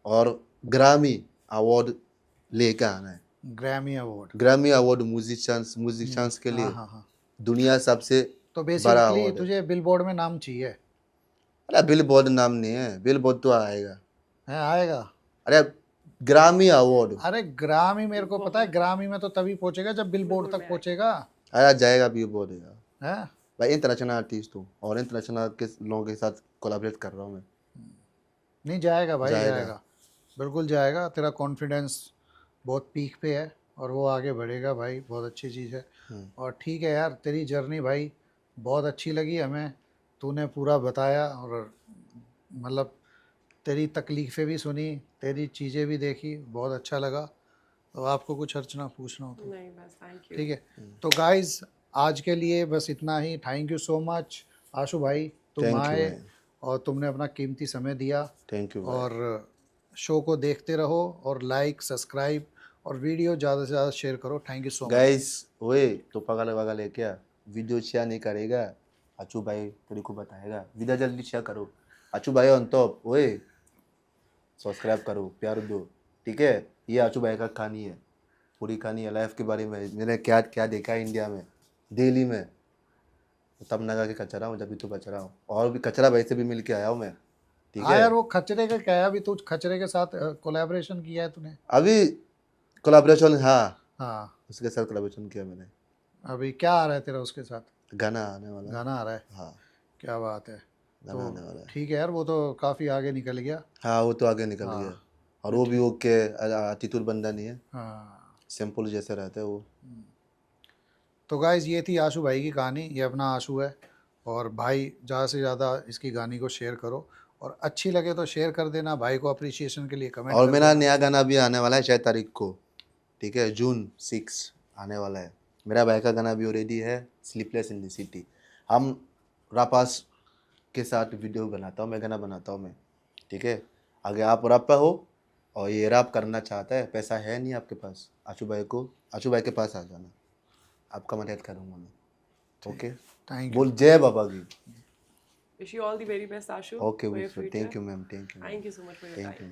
और ग्रामी अवार्ड लेके आना है। Grammy award? ग्रामी अवार्ड म्यूजिशियंस के हाँ लिए हाँ हाँ। दुनिया सबसे तो बड़ा बेसिकली अवार्ड है। तुझे बिलबोर्ड में नाम चाहिए? अरे बिल बोर्ड नाम नहीं है, बिल बोर्ड तो आएगा। है, आएगा? अरे ग्रामी अवार्ड अरे ग्रामी मेरे को पता है, ग्रामी में तो तभी पहुंचेगा जब बिलबोर्ड तक पहुंचेगा। आया जाएगा बिल बोर्ड यार। है? भाई इंटरनेशनल आर्टिस्ट हूँ और इंटरनेशनल के लोगों के साथ कोलैबोरेट कर रहा हूँ मैं। नहीं, जाएगा भाई, जाएगा। जाएगा, बिल्कुल जाएगा, तेरा कॉन्फिडेंस बहुत पीक पे है और वो आगे बढ़ेगा भाई, बहुत अच्छी चीज़ है। और ठीक है यार, तेरी जर्नी भाई बहुत अच्छी लगी हमें, तूने पूरा बताया, और मतलब तेरी तकलीफ़ें भी सुनी, तेरी चीज़ें भी देखी, बहुत अच्छा लगा। तो आपको कुछ अर्चना पूछना हो तो? नहीं, बस थैंक यू। ठीक है, तो गाइस आज के लिए बस इतना ही। थैंक यू सो मच आशु भाई, तुम थैंक यू आए भाई, और तुमने अपना कीमती समय दिया। थैंक यू भाई। और शो को देखते रहो और लाइक, सब्सक्राइब और वीडियो ज़्यादा से ज़्यादा शेयर करो। Thank you so much. Guys ओए तो पगल वगल है क्या, वीडियो शेयर नहीं करेगा, अचू भाई तेरे को बताएगा, वीडियो जल्दी शेयर करो, अचू भाई ऑन टॉप, ओए सब्सक्राइब करो, प्यार दो। ठीक है, ये अचू भाई का कहानी है, पूरी कहानी है लाइफ के बारे में, मैंने क्या क्या देखा है इंडिया में, दिल्ली में, तब लगा के कचरा हूँ जब भी तो बच रहा हूँ, और भी कचरा भाई से भी मिल के आया हूँ मैं। ठीक हाँ है। यार, वो खचरे का क्या है, अभी तू खचरे के साथ कोलैबोरेशन किया है तूने? अभी कोलैबोरेशन, हाँ, हाँ, उसके साथ कोलैबोरेशन किया मैंने। अभी क्या आ रहा है तेरा उसके साथ? गाना आने वाला है। गाना आ रहा है? हाँ, क्या बात है। गाना आने तो वाला है। ठीक है यार, वो तो काफ़ी आगे निकल गया। हाँ, वो तो आगे निकल हाँ, गया। और वो भी ओके, अतितुर बंदा नहीं है, हाँ। सिंपल जैसे रहता है वो। तो गाइज ये थी आशु भाई की कहानी। ये अपना आशु है, और भाई ज़्यादा से ज़्यादा इसकी कहानी को शेयर करो, और अच्छी लगे तो शेयर कर देना, भाई को अप्रिसिएशन के लिए कमेंट और कर मेरा देना। नया गाना भी आने वाला है 6 तारीख को, ठीक है, जून 6 आने वाला है। मेरा भाई का गाना भी ऑलरेडी है, स्लीपलेस इन द सिटी। हम रापास के साथ वीडियो बनाता हूँ मैं, गाना बनाता हूँ मैं, ठीक है। आगे आप रैप पे हो और ये रैप करना चाहता है, पैसा है नहीं आपके पास, आशु भाई के पास आ जाना, आपका मदद करूँगा मैं, ओके। Thank you. बोल जय बाबा की। Wish you all the very best, Ashu, okay, for your future. Thank you ma'am, thank you, Thank you so much for your thank time. You.